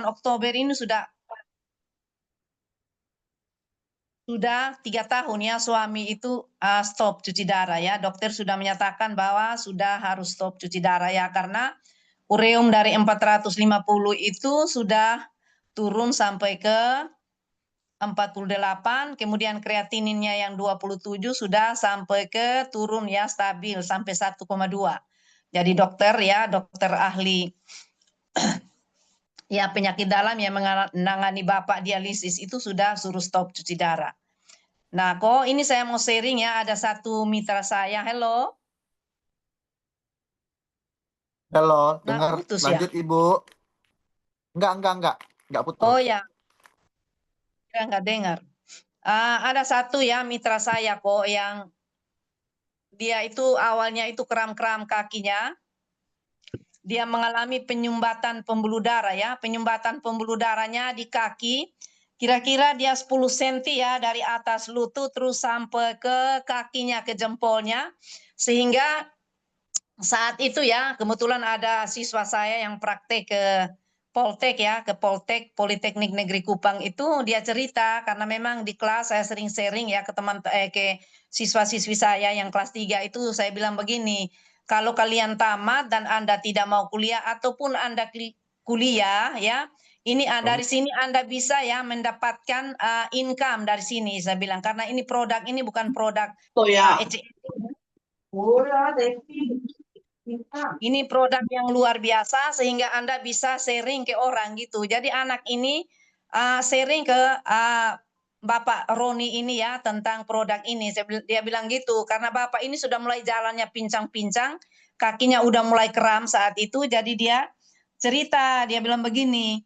Oktober ini sudah 3 tahun ya suami itu stop cuci darah ya. Dokter sudah menyatakan bahwa sudah harus stop cuci darah ya karena ureum dari 450 itu sudah turun sampai ke 48, kemudian kreatininnya yang 27 sudah sampai ke turun ya stabil sampai 1,2. Jadi dokter ya, dokter ahli ya penyakit dalam yang menangani Bapak dialisis itu sudah suruh stop cuci darah. Nah, kok ini saya mau sharing ya, ada satu mitra saya. Halo. Halo, Nah, dengar. putus ya. Lanjut, Ibu. Enggak Oh putus. ya, saya nggak dengar. Ada satu ya mitra saya kok yang dia itu awalnya itu kram-kram kakinya. Dia mengalami penyumbatan pembuluh darah ya. Penyumbatan pembuluh darahnya di kaki. Kira-kira dia 10 cm ya dari atas lutut terus sampai ke kakinya, ke jempolnya. Sehingga saat itu ya, kebetulan ada siswa saya yang praktek ke Poltek ya, ke Poltek Politeknik Negeri Kupang itu dia cerita karena memang di kelas saya sering sharing ya ke ke siswa-siswi saya yang kelas 3 itu saya bilang begini, kalau kalian tamat dan Anda tidak mau kuliah ataupun Anda kuliah ya, ini dari sini Anda bisa ya mendapatkan income dari sini saya bilang karena ini produk ini bukan produk Oh ya. ini produk yang luar biasa sehingga Anda bisa sharing ke orang gitu. Jadi anak ini sharing ke Bapak Roni ini ya tentang produk ini. Dia bilang gitu karena Bapak ini sudah mulai jalannya pincang-pincang, kakinya udah mulai kram saat itu. Jadi dia cerita, dia bilang begini,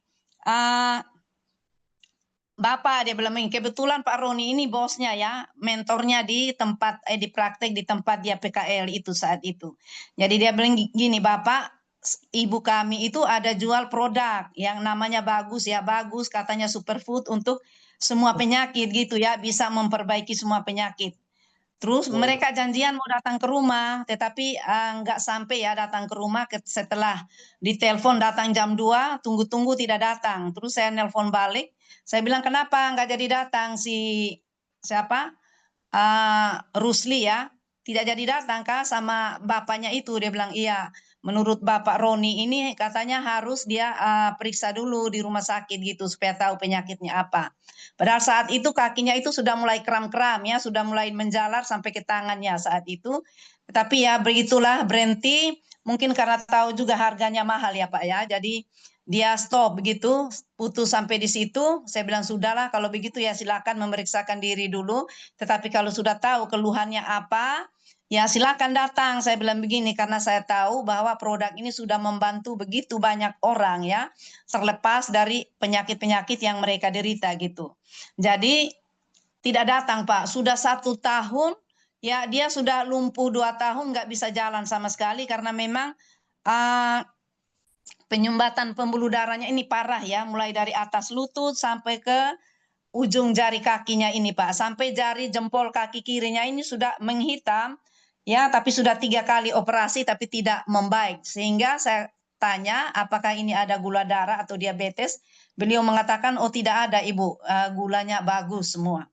Bapak dia bilang kebetulan Pak Roni ini bosnya ya, mentornya di tempat di praktek di tempat dia PKL itu saat itu. Jadi dia bilang gini, Bapak, ibu kami itu ada jual produk yang namanya bagus ya, bagus katanya superfood untuk semua penyakit gitu ya, bisa memperbaiki semua penyakit. Terus mereka janjian mau datang ke rumah, tetapi nggak sampai ya datang ke rumah setelah ditelepon datang jam 2, tunggu-tunggu tidak datang. Terus saya nelpon balik, saya bilang kenapa nggak jadi datang si siapa? Rusli ya, tidak jadi datang kah sama bapaknya itu? Dia bilang iya. Menurut Bapak Roni ini katanya harus dia periksa dulu di rumah sakit gitu supaya tahu penyakitnya apa. Padahal saat itu kakinya itu sudah mulai kram-kram ya, sudah mulai menjalar sampai ke tangannya saat itu. Tapi ya begitulah berhenti, mungkin karena tahu juga harganya mahal ya Pak ya. Jadi dia stop begitu, putus sampai di situ. Saya bilang sudahlah kalau begitu ya silakan memeriksakan diri dulu. Tetapi kalau sudah tahu keluhannya apa, ya silakan datang. Saya bilang begini karena saya tahu bahwa produk ini sudah membantu begitu banyak orang ya, terlepas dari penyakit-penyakit yang mereka derita gitu. Jadi tidak datang Pak, sudah 1 tahun ya dia sudah lumpuh 2 tahun nggak bisa jalan sama sekali karena memang penyumbatan pembuluh darahnya ini parah ya, mulai dari atas lutut sampai ke ujung jari kakinya ini Pak, sampai jari jempol kaki kirinya ini sudah menghitam ya, tapi sudah 3 kali operasi tapi tidak membaik. Sehingga saya tanya apakah ini ada gula darah atau diabetes, beliau mengatakan oh tidak ada Ibu, gulanya bagus semua.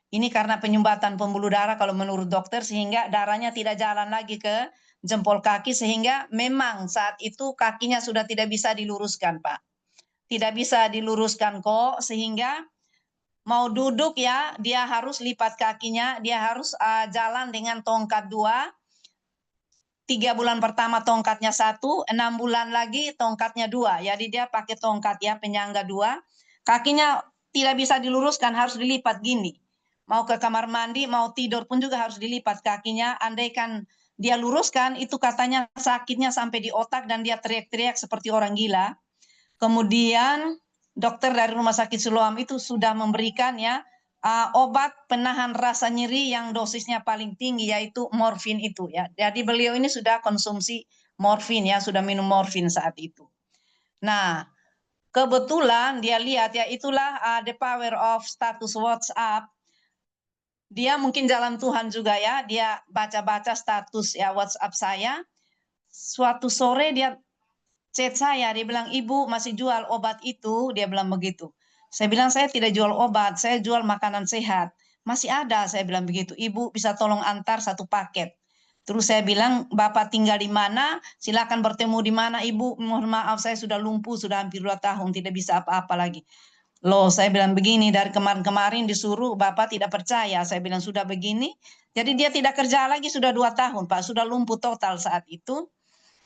Ini karena penyumbatan pembuluh darah kalau menurut dokter sehingga darahnya tidak jalan lagi ke jempol kaki sehingga memang saat itu kakinya sudah tidak bisa diluruskan Pak. Tidak bisa diluruskan kok sehingga mau duduk ya dia harus lipat kakinya, dia harus jalan dengan tongkat 2. 3 bulan pertama tongkatnya 1, 6 bulan lagi tongkatnya 2. Jadi dia pakai tongkat ya penyangga 2. Kakinya tidak bisa diluruskan, harus dilipat gini. Mau ke kamar mandi, mau tidur pun juga harus dilipat kakinya. Andaikan dia luruskan, itu katanya sakitnya sampai di otak dan dia teriak-teriak seperti orang gila. Kemudian dokter dari Rumah Sakit Siloam itu sudah memberikan ya obat penahan rasa nyeri yang dosisnya paling tinggi yaitu morfin itu ya. Jadi beliau ini sudah konsumsi morfin ya, sudah minum morfin saat itu. Nah, kebetulan dia lihat ya itulah the power of status WhatsApp. Dia mungkin jalan Tuhan juga ya, dia baca-baca status ya WhatsApp saya. Suatu sore dia chat saya, dia bilang, "Ibu masih jual obat itu?" Dia bilang begitu. Saya bilang, "Saya tidak jual obat, saya jual makanan sehat." "Masih ada," saya bilang begitu. "Ibu bisa tolong antar satu paket." Terus saya bilang, "Bapak tinggal di mana? Silakan bertemu di mana, Ibu. Mohon maaf, saya sudah lumpuh, sudah hampir 2 tahun, tidak bisa apa-apa lagi." Loh, saya bilang begini, dari kemarin-kemarin disuruh Bapak tidak percaya. Saya bilang sudah begini. Jadi dia tidak kerja lagi sudah 2 tahun, Pak. Sudah lumpuh total saat itu.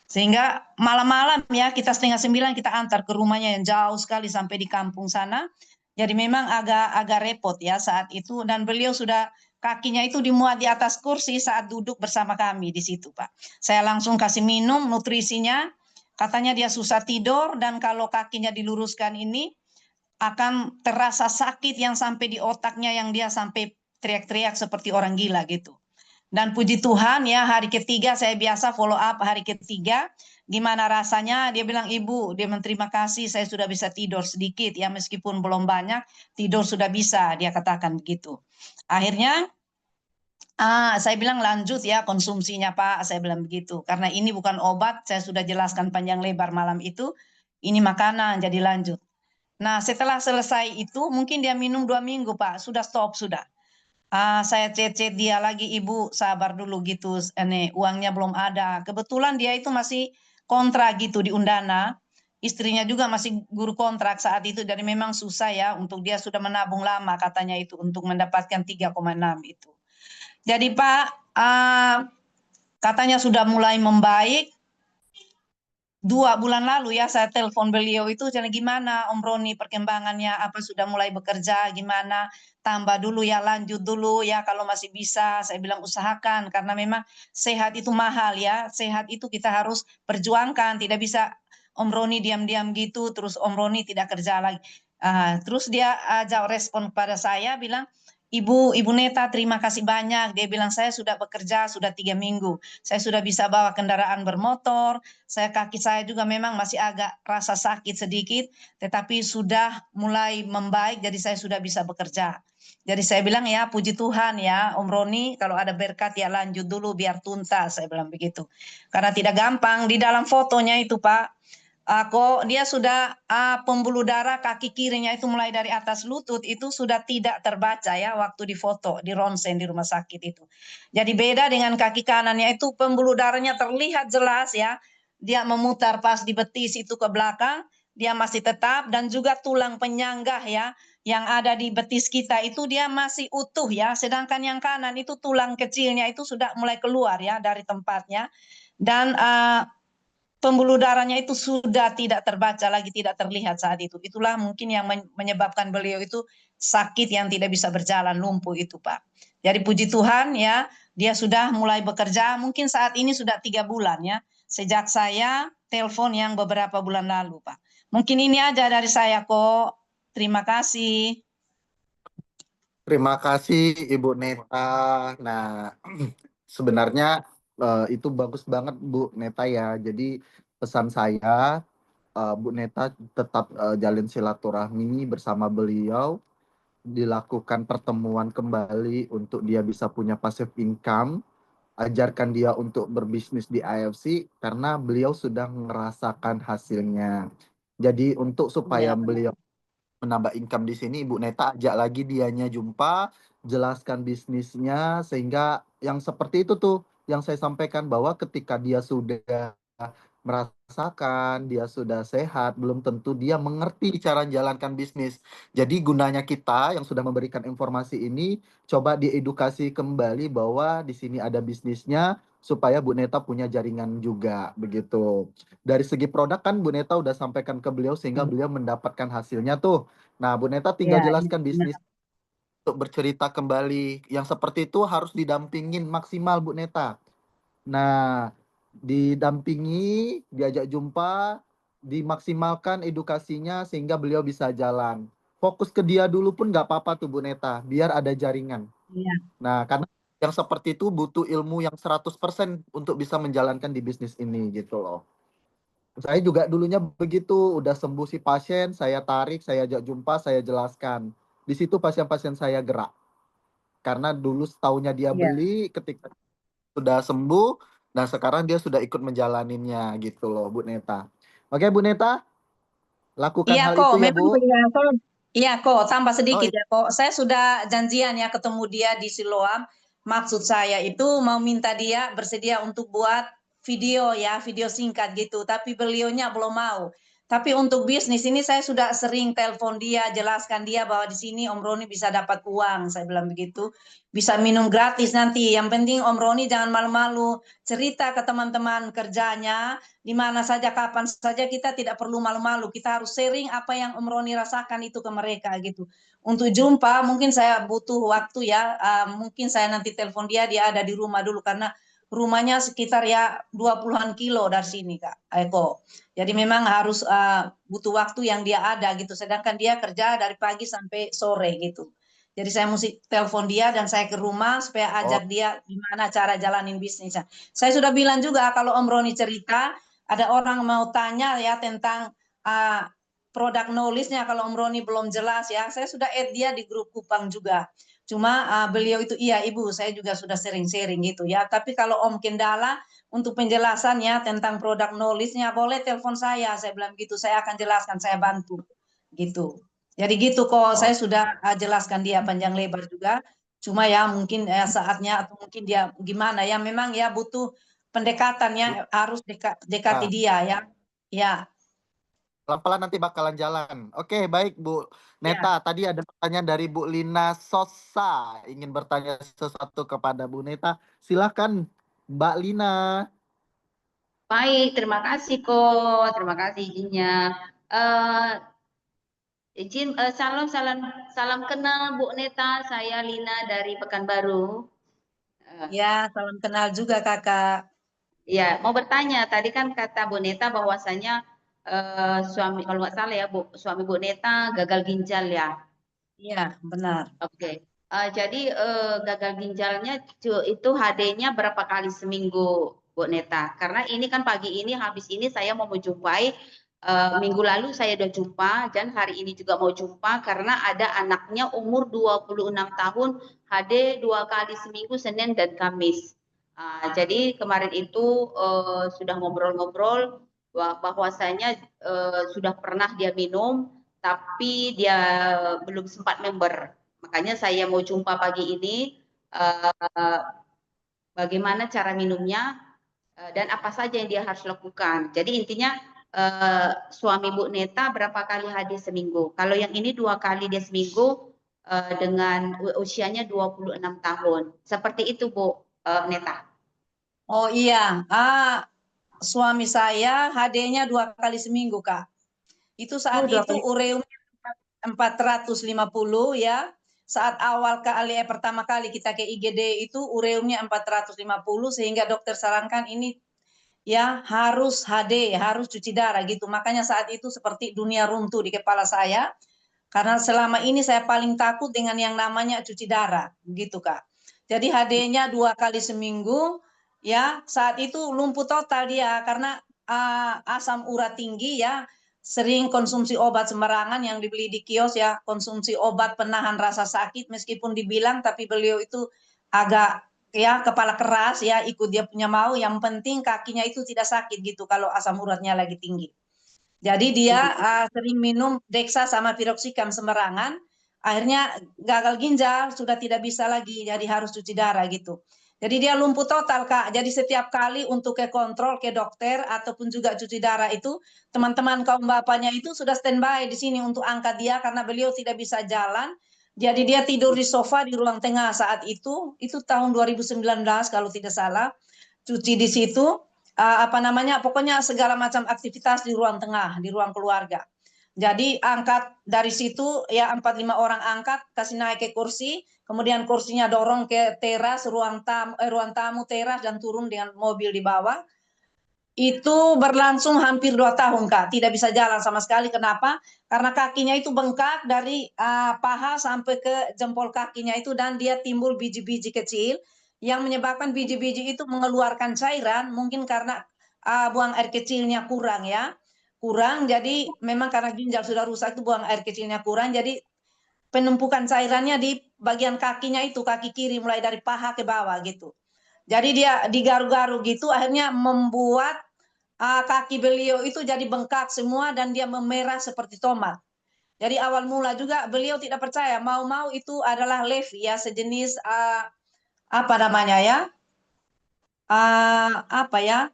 Sehingga malam-malam ya, kita 8:30 kita antar ke rumahnya yang jauh sekali sampai di kampung sana. Jadi memang agak repot ya saat itu. Dan beliau sudah kakinya itu dimuat di atas kursi saat duduk bersama kami di situ, Pak. Saya langsung kasih minum nutrisinya. Katanya dia susah tidur dan kalau kakinya diluruskan ini akan terasa sakit yang sampai di otaknya yang dia sampai teriak-teriak seperti orang gila gitu. Dan puji Tuhan ya hari ketiga saya biasa follow up hari ketiga gimana rasanya dia bilang ibu dia terima kasih saya sudah bisa tidur sedikit ya meskipun belum banyak tidur sudah bisa dia katakan begitu. Akhirnya saya bilang lanjut ya konsumsinya Pak saya bilang begitu karena ini bukan obat saya sudah jelaskan panjang lebar malam itu ini makanan jadi lanjut. Nah, setelah selesai itu, mungkin dia minum 2 minggu, Pak. Sudah stop, sudah. Saya chat-chat dia lagi, Ibu, sabar dulu gitu. Ini uangnya belum ada. Kebetulan dia itu masih kontrak gitu di Undana. Istrinya juga masih guru kontrak saat itu. Jadi memang susah ya untuk dia sudah menabung lama katanya itu untuk mendapatkan 3,6 itu. Jadi Pak, katanya sudah mulai membaik. 2 bulan lalu ya saya telepon beliau itu jadi gimana Om Roni perkembangannya apa sudah mulai bekerja gimana tambah dulu ya lanjut dulu ya kalau masih bisa saya bilang usahakan karena memang sehat itu mahal ya sehat itu kita harus perjuangkan tidak bisa Om Roni diam-diam gitu terus Om Roni tidak kerja lagi. Terus dia jawab respon pada saya bilang Ibu Neta terima kasih banyak dia bilang saya sudah bekerja sudah 3 minggu saya sudah bisa bawa kendaraan bermotor kaki saya juga memang masih agak rasa sakit sedikit, tetapi sudah mulai membaik, jadi saya sudah bisa bekerja. Jadi saya bilang ya, puji Tuhan ya, Om Roni, kalau ada berkat ya lanjut dulu biar tuntas, saya bilang begitu. Karena tidak gampang, di dalam fotonya itu Pak, kok dia sudah pembuluh darah kaki kirinya itu mulai dari atas lutut itu sudah tidak terbaca ya waktu di foto di ronsen di rumah sakit itu. Jadi beda dengan kaki kanannya itu pembuluh darahnya terlihat jelas ya. Dia memutar pas di betis itu ke belakang, dia masih tetap dan juga tulang penyanggah ya yang ada di betis kita itu dia masih utuh ya. Sedangkan yang kanan itu tulang kecilnya itu sudah mulai keluar ya dari tempatnya. Dan pembuluh darahnya itu sudah tidak terbaca lagi, tidak terlihat saat itu. Itulah mungkin yang menyebabkan beliau itu sakit yang tidak bisa berjalan, lumpuh itu, Pak. Jadi puji Tuhan ya, dia sudah mulai bekerja, mungkin saat ini sudah 3 bulan ya, sejak saya telepon yang beberapa bulan lalu, Pak. Mungkin ini aja dari saya kok. Terima kasih. Terima kasih Ibu Neta. Nah, sebenarnya itu bagus banget Bu Neta ya. Jadi pesan saya Bu Neta tetap jalin silaturahmi bersama beliau, dilakukan pertemuan kembali untuk dia bisa punya passive income, ajarkan dia untuk berbisnis di AFC karena beliau sudah merasakan hasilnya. Jadi untuk Iya, supaya benar. beliau menambah income di sini, Ibu Neta ajak lagi dianya jumpa, jelaskan bisnisnya sehingga yang seperti itu tuh yang saya sampaikan bahwa ketika dia sudah merasakan, dia sudah sehat, belum tentu dia mengerti cara menjalankan bisnis. Jadi gunanya kita yang sudah memberikan informasi ini coba diedukasi kembali bahwa di sini ada bisnisnya supaya Bu Neta punya jaringan juga begitu. Dari segi produk kan Bu Neta udah sampaikan ke beliau sehingga beliau mendapatkan hasilnya tuh. Nah, Bu Neta Iya, tinggal iya, jelaskan benar. bisnis untuk bercerita kembali. Yang seperti itu harus didampingin maksimal Bu Neta. Nah, didampingi, diajak jumpa, dimaksimalkan edukasinya sehingga beliau bisa jalan. Fokus ke dia dulu pun nggak apa-apa tuh Bu Neta, biar ada jaringan. Iya, Nah, karena yang seperti itu butuh ilmu yang 100% untuk bisa menjalankan di bisnis ini gitu loh. Saya juga dulunya begitu, udah sembuh si pasien, saya tarik, saya ajak jumpa, saya jelaskan. Di situ pasien-pasien saya gerak. Karena dulu setahunya dia iya. beli, ketika sudah sembuh, nah sekarang dia sudah ikut menjalaninnya gitu loh Bu Neta. Oke, Bu Neta, lakukan Iya hal kok, itu ya, memang Bu. iya kok, tambah Oh, sedikit ya kok. Saya sudah janjian ya ketemu dia di Siloam. Maksud saya itu mau minta dia bersedia untuk buat video ya, video singkat gitu. Tapi beliaunya belum mau. Tapi untuk bisnis ini saya sudah sering telepon dia, jelaskan dia bahwa di sini Om Roni bisa dapat uang. Saya bilang begitu. Bisa minum gratis nanti. Yang penting Om Roni jangan malu-malu. Cerita ke teman-teman kerjanya di mana saja, kapan saja, kita tidak perlu malu-malu. Kita harus sharing apa yang Om Roni rasakan itu ke mereka gitu. Untuk jumpa, mungkin saya butuh waktu ya. Mungkin saya nanti telepon dia, dia ada di rumah dulu karena rumahnya sekitar ya 20-an kilo dari sini Kak Eko. Jadi memang harus butuh waktu yang dia ada gitu. Sedangkan dia kerja dari pagi sampai sore gitu. Jadi saya mesti telepon dia dan saya ke rumah supaya oh, ajak dia gimana cara jalanin bisnisnya. Saya sudah bilang juga kalau Om Roni cerita, ada orang mau tanya ya tentang uh, produk knowledge-nya, kalau Om Roni belum jelas ya, saya sudah add dia di grup Kupang juga. Cuma beliau itu iya Ibu, saya juga sudah sering-sering gitu ya. Tapi kalau Om kendala untuk penjelasannya tentang produk knowledge-nya boleh telepon saya bilang gitu, saya akan jelaskan, saya bantu gitu. Jadi gitu kok, oh, saya sudah jelaskan dia panjang lebar juga. Cuma ya mungkin saatnya atau mungkin dia gimana ya, memang ya butuh pendekatannya, harus dekati ya. dia ya. Ya, Pelan-pelan nanti bakalan jalan. Oke, baik Bu Neta. ya. Tadi ada pertanyaan dari Bu Lina Sosa. Ingin bertanya sesuatu kepada Bu Neta. Silahkan, Mbak Lina. Baik, terima kasih kok. Terima kasih izinnya. Eh salam salam salam kenal Bu Neta. Saya Lina dari Pekanbaru. Eh, Ya, salam kenal juga Kakak. ya, mau bertanya. Tadi kan kata Bu Neta bahwasanya suami, kalau nggak salah ya, suami Bu Neta gagal ginjal ya. Iya, benar. Oke. Jadi gagal ginjalnya itu HD-nya berapa kali seminggu, Bu Neta? Karena ini kan pagi ini habis ini saya mau menjumpai, minggu lalu saya udah jumpa dan hari ini juga mau jumpa karena ada anaknya umur 26 tahun, HD 2 kali seminggu Senin dan Kamis. Jadi kemarin itu sudah ngobrol-ngobrol bahwasanya sudah pernah dia minum tapi dia belum sempat member. Makanya saya mau jumpa pagi ini, uh, bagaimana cara minumnya dan apa saja yang dia harus lakukan. Jadi intinya suami Bu Neta berapa kali hadir seminggu. Kalau yang ini 2 kali dia seminggu dengan usianya 26 tahun. Seperti itu Bu Neta. Oh iya, suami saya HD-nya 2 kali seminggu Kak. Itu Oh, saat dua itu kali. ureumnya 450 ya. Saat awal kali pertama kali kita ke IGD itu ureumnya 450 sehingga dokter sarankan ini ya harus HD, harus cuci darah gitu. Makanya saat itu seperti dunia runtuh di kepala saya karena selama ini saya paling takut dengan yang namanya cuci darah, gitu Kak. Jadi HD-nya 2 kali seminggu, ya saat itu lumpuh total dia karena asam urat tinggi ya, sering konsumsi obat sembarangan yang dibeli di kios ya, konsumsi obat penahan rasa sakit meskipun dibilang tapi beliau itu agak ya kepala keras ya, ikut dia punya mau, yang penting kakinya itu tidak sakit gitu kalau asam uratnya lagi tinggi. Jadi dia sering minum Dexa sama piroxicam sembarangan, akhirnya gagal ginjal, sudah tidak bisa lagi, jadi harus cuci darah gitu. Jadi dia lumpuh total Kak. Jadi setiap kali untuk ke kontrol ke dokter ataupun juga cuci darah itu, teman-teman kaum bapaknya itu sudah standby di sini untuk angkat dia karena beliau tidak bisa jalan. Jadi dia tidur di sofa di ruang tengah saat itu tahun 2019 kalau tidak salah, cuci di situ, apa namanya, pokoknya segala macam aktivitas di ruang tengah, di ruang keluarga. Jadi angkat dari situ ya 4-5 orang angkat, kasih naik ke kursi, kemudian kursinya dorong ke teras, ruang tamu teras dan turun dengan mobil di bawah. Itu berlangsung hampir 2 tahun Kak, tidak bisa jalan sama sekali. Kenapa? Karena kakinya itu bengkak dari paha sampai ke jempol kakinya itu dan dia timbul biji-biji kecil yang menyebabkan biji-biji itu mengeluarkan cairan, mungkin karena buang air kecilnya kurang ya. Kurang, jadi memang karena ginjal sudah rusak itu buang air kecilnya kurang, jadi penumpukan cairannya di bagian kakinya itu, kaki kiri mulai dari paha ke bawah gitu. Jadi dia digaru-garu gitu akhirnya membuat kaki beliau itu jadi bengkak semua dan dia memerah seperti tomat. Jadi awal mula juga beliau tidak percaya, mau-mau itu adalah levi ya, sejenis apa namanya ya, apa ya,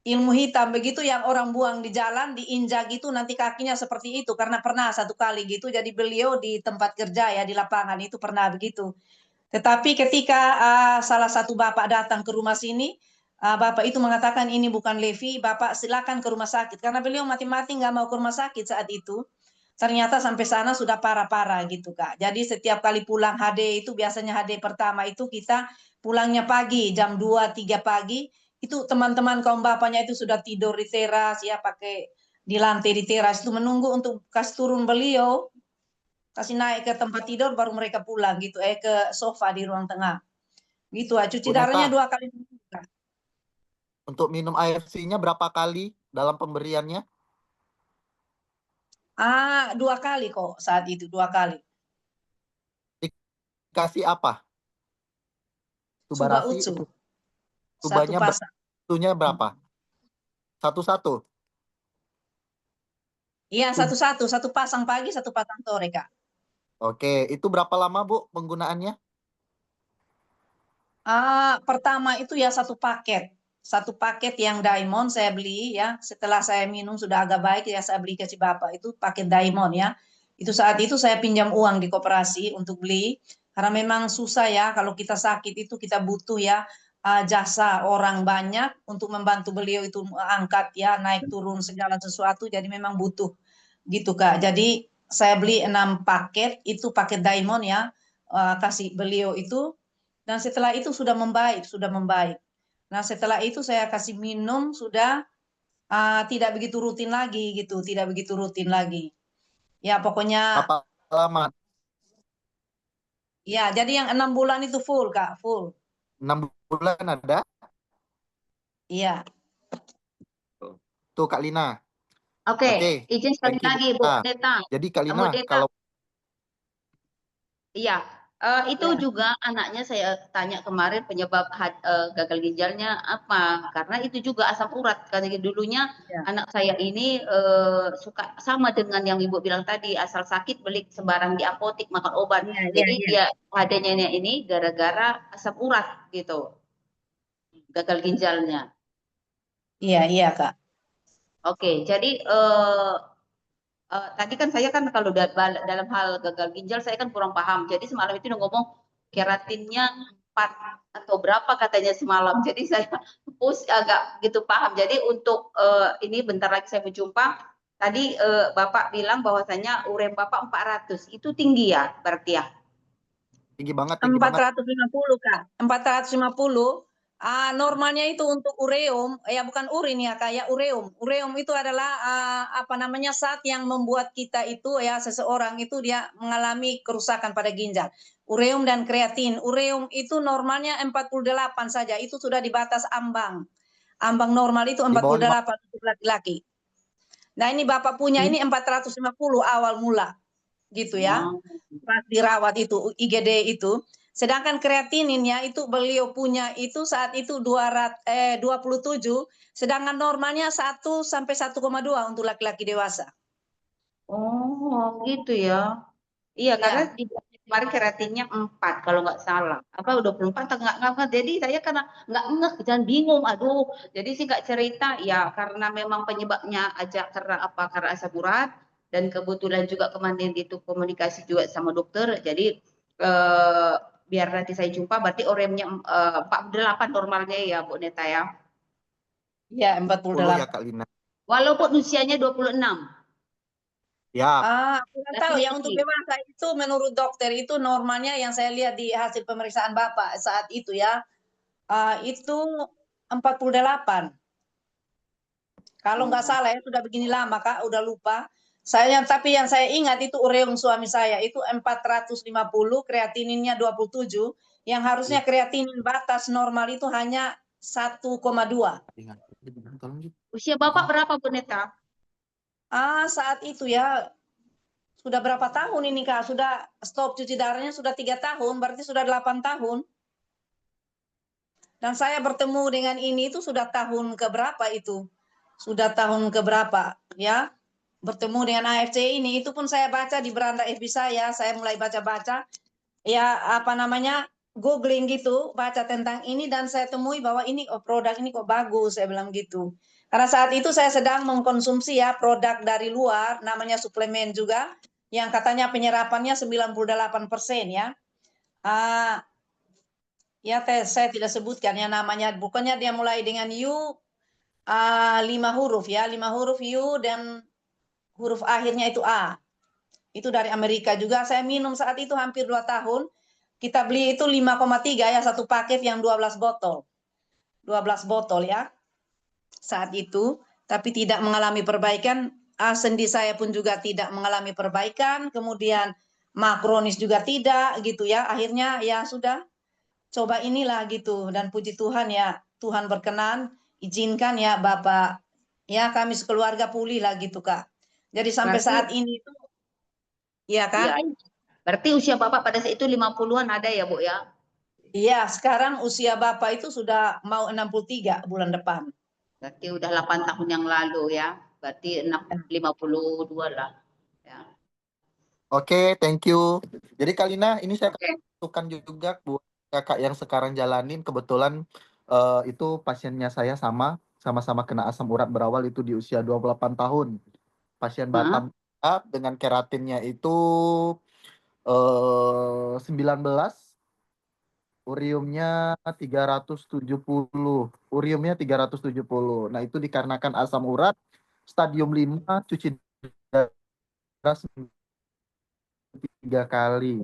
ilmu hitam begitu yang orang buang di jalan, diinjak gitu nanti kakinya seperti itu. Karena pernah satu kali gitu, jadi beliau di tempat kerja ya, di lapangan itu pernah begitu. Tetapi ketika salah satu bapak datang ke rumah sini, bapak itu mengatakan ini bukan levi, bapak silakan ke rumah sakit. Karena beliau mati-mati nggak mau ke rumah sakit saat itu. Ternyata sampai sana sudah parah-parah gitu Kak. Jadi setiap kali pulang HD itu biasanya HD pertama itu kita pulangnya pagi jam 2 3 pagi, itu teman-teman kaum bapaknya itu sudah tidur di teras ya, pakai di lantai di teras itu menunggu untuk kasih turun beliau, kasih naik ke tempat tidur baru mereka pulang gitu, ke sofa di ruang tengah. Gitu, cuci Bu darahnya Neta, 2 kali. untuk minum ARV-nya berapa kali dalam pemberiannya? 2 kali kok saat itu, 2 kali. Dikasih apa? Suba Tubarasi, Utsu, 1 tubanya pasang. berapa? Berapa? Satu-satu. Iya, Tub- satu-satu, 1 pasang pagi, 1 pasang sore, Kak. Oke, itu berapa lama Bu penggunaannya? Pertama itu ya 1 paket yang diamond saya beli ya. Setelah saya minum sudah agak baik ya saya beli ke si bapak itu paket diamond ya. Itu saat itu saya pinjam uang di koperasi untuk beli karena memang susah ya kalau kita sakit itu kita butuh ya jasa orang banyak untuk membantu beliau itu angkat ya naik turun segala sesuatu jadi memang butuh gitu Kak. Jadi saya beli 6 paket itu paket diamond ya kasih beliau itu dan setelah itu sudah membaik, sudah membaik. Nah, setelah itu saya kasih minum sudah tidak begitu rutin lagi gitu, tidak begitu rutin lagi. Ya, pokoknya Berapa lama? ya, jadi yang 6 bulan itu full, Kak, full. 6 bulan ada? Iya. Tuh Kak Lina. Oke, Oke, izin sekali thank you Bu lagi Bu Neta. Neta. Jadi Kak Bu Lina, Neta, kalau iya, itu Ya. juga anaknya saya tanya kemarin penyebab gagal ginjalnya apa, karena itu juga asam urat. Karena dulunya Ya. anak saya ini suka sama dengan yang Ibu bilang tadi, asal sakit beli sembarang di apotik makan obat. Iya, iya, Jadi iya. dia adanya ini gara-gara asam urat gitu, gagal ginjalnya. Iya, iya, Kak. Oke, jadi tadi kan saya kan kalau dalam hal gagal ginjal saya kan kurang paham. Jadi semalam itu udah ngomong keratinnya 4 atau berapa katanya semalam. Jadi saya agak gitu paham. Jadi untuk ini bentar lagi saya berjumpa. Tadi Bapak bilang bahwasanya urem Bapak 400. Itu tinggi ya berarti ya? tinggi banget, tinggi Empat banget. ratus lima puluh Kak. 450. Normalnya itu untuk ureum, ya bukan urin ya Kak, ya ureum. Ureum itu adalah apa namanya zat yang membuat kita itu ya seseorang itu dia mengalami kerusakan pada ginjal. Ureum dan kreatin. Ureum itu normalnya 48 saja, itu sudah di batas ambang. Ambang normal itu Di bawah 48 untuk laki-laki. Nah, ini Bapak punya 50. ini 450 awal mula gitu ya. Oh. Pas dirawat itu IGD itu. Sedangkan kreatininnya itu beliau punya itu saat itu 27, sedangkan normalnya 1 sampai 1,2 untuk laki-laki dewasa. Oh, gitu ya. Iya, karena Ya, di kemarin keratinnya 4 kalau nggak salah. Apa 24 atau nggak. Jadi saya karena nggak ngeh dan bingung. Aduh, jadi sih nggak cerita ya karena memang penyebabnya aja karena apa? Karena asam urat dan kebetulan juga kemarin itu komunikasi juga sama dokter. Jadi eh, biar nanti saya jumpa berarti oremnya 48 normalnya ya Bu Neta ya. ya 10 ya 48. Kak Lina. Walaupun usianya 26. Ya, Aku nggak tahu ya untuk Laki-laki. dewasa itu menurut dokter itu normalnya yang saya lihat di hasil pemeriksaan Bapak saat itu ya, itu 48. Kalau nggak Oh. salah ya sudah begini lama Kak, udah lupa. Tapi yang saya ingat itu ureum suami saya itu 450, kreatininnya 27, yang harusnya iya. kreatinin batas normal itu hanya 1,2. Ingat. Tolong gitu. Usia Bapak berapa Bu Neta? Saat itu ya sudah berapa tahun ini Kak? Sudah stop cuci darahnya sudah 3 tahun, berarti sudah 8 tahun. Dan saya bertemu dengan ini itu sudah tahun keberapa itu? sudah tahun keberapa ya bertemu dengan AFC ini. Itu pun saya baca di beranda FB saya mulai baca-baca ya apa namanya googling gitu, baca tentang ini dan saya temui bahwa ini produk ini kok bagus, saya bilang gitu. Karena saat itu saya sedang mengkonsumsi ya produk dari luar, namanya suplemen juga, yang katanya penyerapannya 98% ya. Ya saya tidak sebutkan ya namanya, bukannya dia mulai dengan U, 5 huruf ya, 5 huruf U dan huruf akhirnya itu A. Itu dari Amerika juga, saya minum saat itu hampir 2 tahun. Kita beli itu 5,3 ya, satu paket yang 12 botol. 12 botol ya saat itu, tapi tidak mengalami perbaikan. Sendi saya pun juga tidak mengalami perbaikan, kemudian makronis juga tidak gitu ya. Akhirnya ya sudah, coba inilah gitu, dan puji Tuhan ya, Tuhan berkenan, izinkan ya Bapak, ya kami sekeluarga pulih lah gitu Kak. Jadi sampai Berarti saat ini itu, ya ya, Kak, berarti usia Bapak pada saat itu 50-an ada ya, Bu ya? iya sekarang usia Bapak itu sudah mau 63 bulan depan. Berarti udah 8 tahun yang lalu ya. Berarti 52 lah. Ya. Oke, thank you. Jadi Kalina, ini saya Oke. masukan juga buat kakak yang sekarang jalanin. Kebetulan itu pasiennya saya sama-sama kena asam urat berawal itu di usia 28 tahun. Pasien Heeh. Batam dengan keratinnya itu 19, uriumnya 370. Uriumnya 370. Nah, itu dikarenakan asam urat stadium 5, cuci darah 3 kali.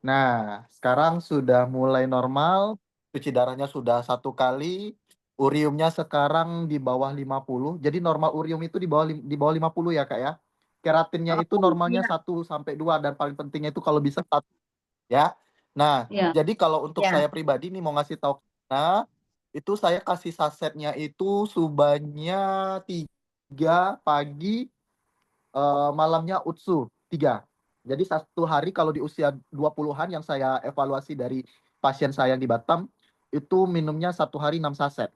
Nah, sekarang sudah mulai normal, cuci darahnya sudah 1 kali, uriumnya sekarang di bawah 50. Jadi normal urium itu di bawah 50 ya, Kak ya. Keratinnya itu Oh, normalnya iya. 1 sampai 2 dan paling pentingnya itu kalau bisa 1 ya. Nah, Iya. jadi kalau untuk Ya, saya pribadi nih mau ngasih tahu, nah, itu saya kasih sasetnya itu subanya 3 pagi, malamnya utsu 3. Jadi 1 hari kalau di usia 20-an yang saya evaluasi dari pasien saya di Batam, itu minumnya 1 hari 6 saset.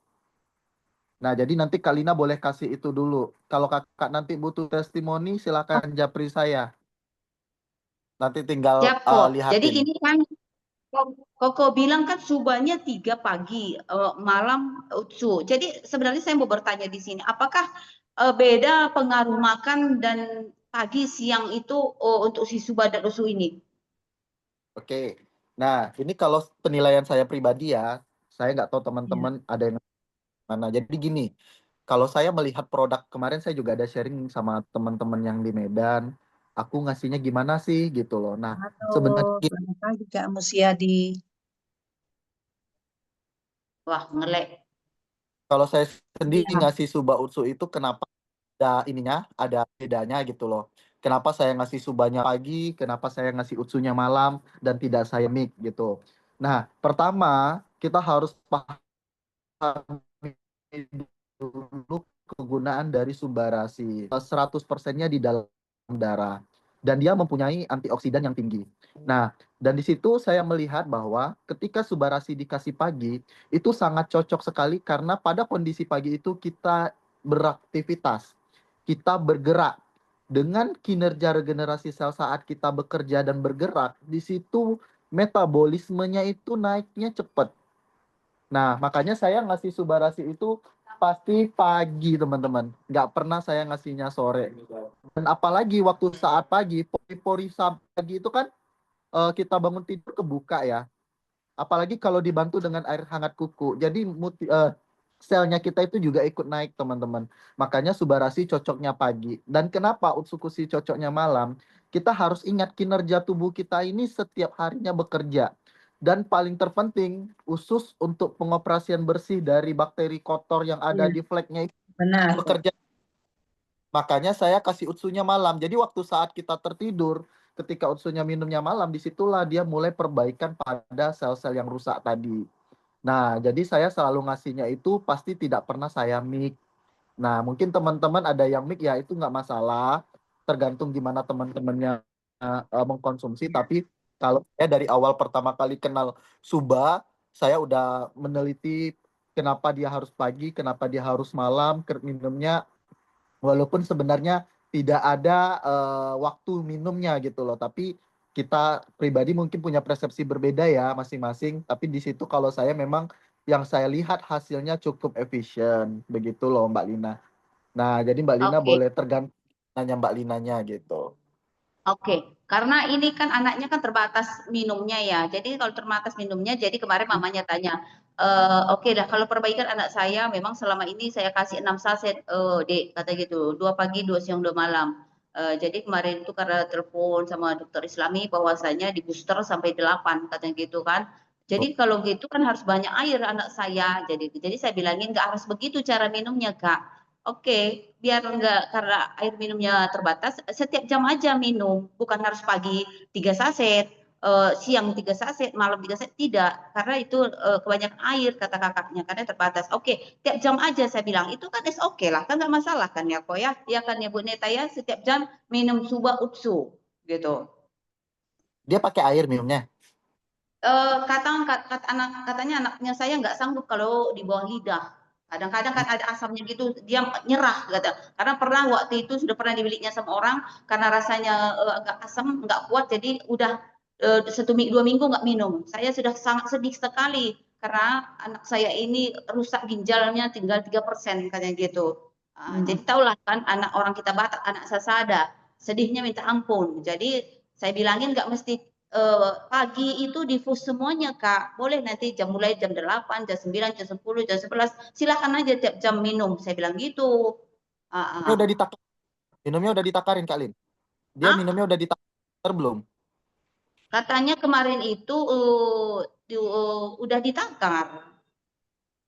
Nah, jadi nanti Kalina boleh kasih itu dulu. Kalau kakak nanti butuh testimoni, silakan japri saya. Nanti tinggal Siap kok. Jadi lihatin. ini kan Koko bilang kan subahnya 3 pagi, malam utsu. Jadi sebenarnya saya mau bertanya di sini, apakah beda pengaruh makan dan pagi siang itu untuk si subah dan utsu ini? Oke. Nah, ini kalau penilaian saya pribadi ya, saya nggak tahu ya. teman-teman ada yang mana. Jadi gini, kalau saya melihat produk kemarin saya juga ada sharing sama teman-teman yang di Medan, aku ngasihnya gimana sih gitu loh. Nah, Halo, sebenarnya gini, selamat pagi Kak Musyadi. Wah, ngelek. kalau saya sendiri Ya, ngasih Suba Utsu itu kenapa ada ininya, ada bedanya gitu loh. Kenapa saya ngasih Subanya pagi, kenapa saya ngasih Utsunya malam dan tidak saya mix gitu. Nah, pertama kita harus pahami dulu kegunaan dari Subarasi. 100%-nya di dalam darah. Dan dia mempunyai antioksidan yang tinggi. Nah, dan di situ saya melihat bahwa ketika Subarasi dikasih pagi, itu sangat cocok sekali karena pada kondisi pagi itu kita beraktivitas, kita bergerak. Dengan kinerja regenerasi sel saat kita bekerja dan bergerak, di situ metabolismenya itu naiknya cepat. Nah, makanya saya ngasih Subarasi itu pasti pagi, teman-teman. Nggak pernah saya ngasihnya sore. Dan apalagi waktu saat pagi, pori-pori pagi itu kan kita bangun tidur kebuka ya. Apalagi kalau dibantu dengan air hangat kuku. Jadi selnya kita itu juga ikut naik, teman-teman. Makanya Subarasi cocoknya pagi. Dan kenapa Utsukushi cocoknya malam? Kita harus ingat kinerja tubuh kita ini setiap harinya bekerja. Dan paling terpenting, usus untuk pengoperasian bersih dari bakteri kotor yang ada ya, di fleknya itu benar. bekerja. Makanya saya kasih utsunya malam. Jadi waktu saat kita tertidur, ketika utsunya minumnya malam, disitulah dia mulai perbaikan pada sel-sel yang rusak tadi. Nah, jadi saya selalu ngasihnya itu pasti tidak pernah saya mix. Nah, mungkin teman-teman ada yang mix ya itu nggak masalah. Tergantung gimana teman-temannya mengkonsumsi. Tapi kalau saya dari awal pertama kali kenal Suba, saya udah meneliti kenapa dia harus pagi, kenapa dia harus malam minumnya, walaupun sebenarnya tidak ada waktu minumnya gitu loh. Tapi kita pribadi mungkin punya persepsi berbeda ya masing-masing. Tapi di situ kalau saya memang yang saya lihat hasilnya cukup efisien begitu loh Mbak Lina. Nah, jadi Mbak Lina Oke. boleh tergantung nanya Mbak Linanya gitu. Oke, karena ini kan anaknya kan terbatas minumnya ya. Jadi kalau terbatas minumnya, jadi kemarin mamanya tanya, oke dah kalau perbaikan anak saya memang selama ini saya kasih 6 saset, Dek, kata gitu, 2 pagi, 2 siang, 2 malam. Jadi kemarin itu karena telepon sama dokter Islami bahwasanya di booster sampai 8 katanya gitu kan. Jadi kalau gitu kan harus banyak air anak saya. Jadi saya bilangin nggak harus begitu cara minumnya, Kak. Oke, biar enggak karena air minumnya terbatas, setiap jam aja minum, bukan harus pagi 3 saset, siang 3 saset, malam 3 saset, tidak. Karena itu kebanyakan air kata kakaknya, karena terbatas. Oke, tiap jam aja saya bilang, itu kan is oke lah, kan nggak masalah kan ya kok ya, ya kan ya Bu Neta ya, setiap jam minum suba utsu gitu. Dia pakai air minumnya. Katanya anaknya saya nggak sanggup kalau di bawah lidah. Kadang-kadang kan ada asamnya gitu, dia nyerah kata. Karena pernah waktu itu sudah pernah dibelinya sama orang karena rasanya agak asam, nggak kuat, jadi udah 2 minggu nggak minum. Saya sudah sangat sedih sekali karena anak saya ini rusak ginjalnya tinggal 3% katanya gitu. Jadi tahulah kan anak orang kita Batak, anak sasada, sedihnya minta ampun. Jadi saya bilangin nggak mesti pagi itu difus semuanya Kak. Boleh nanti mulai jam 8, jam 9, jam 10, jam 11. Silakan aja tiap jam minum. Saya bilang gitu. Ini udah ditakar, minumnya udah ditakarin Kak Lin. Dia Ah, minumnya udah ditakar belum? katanya kemarin itu udah ditakar.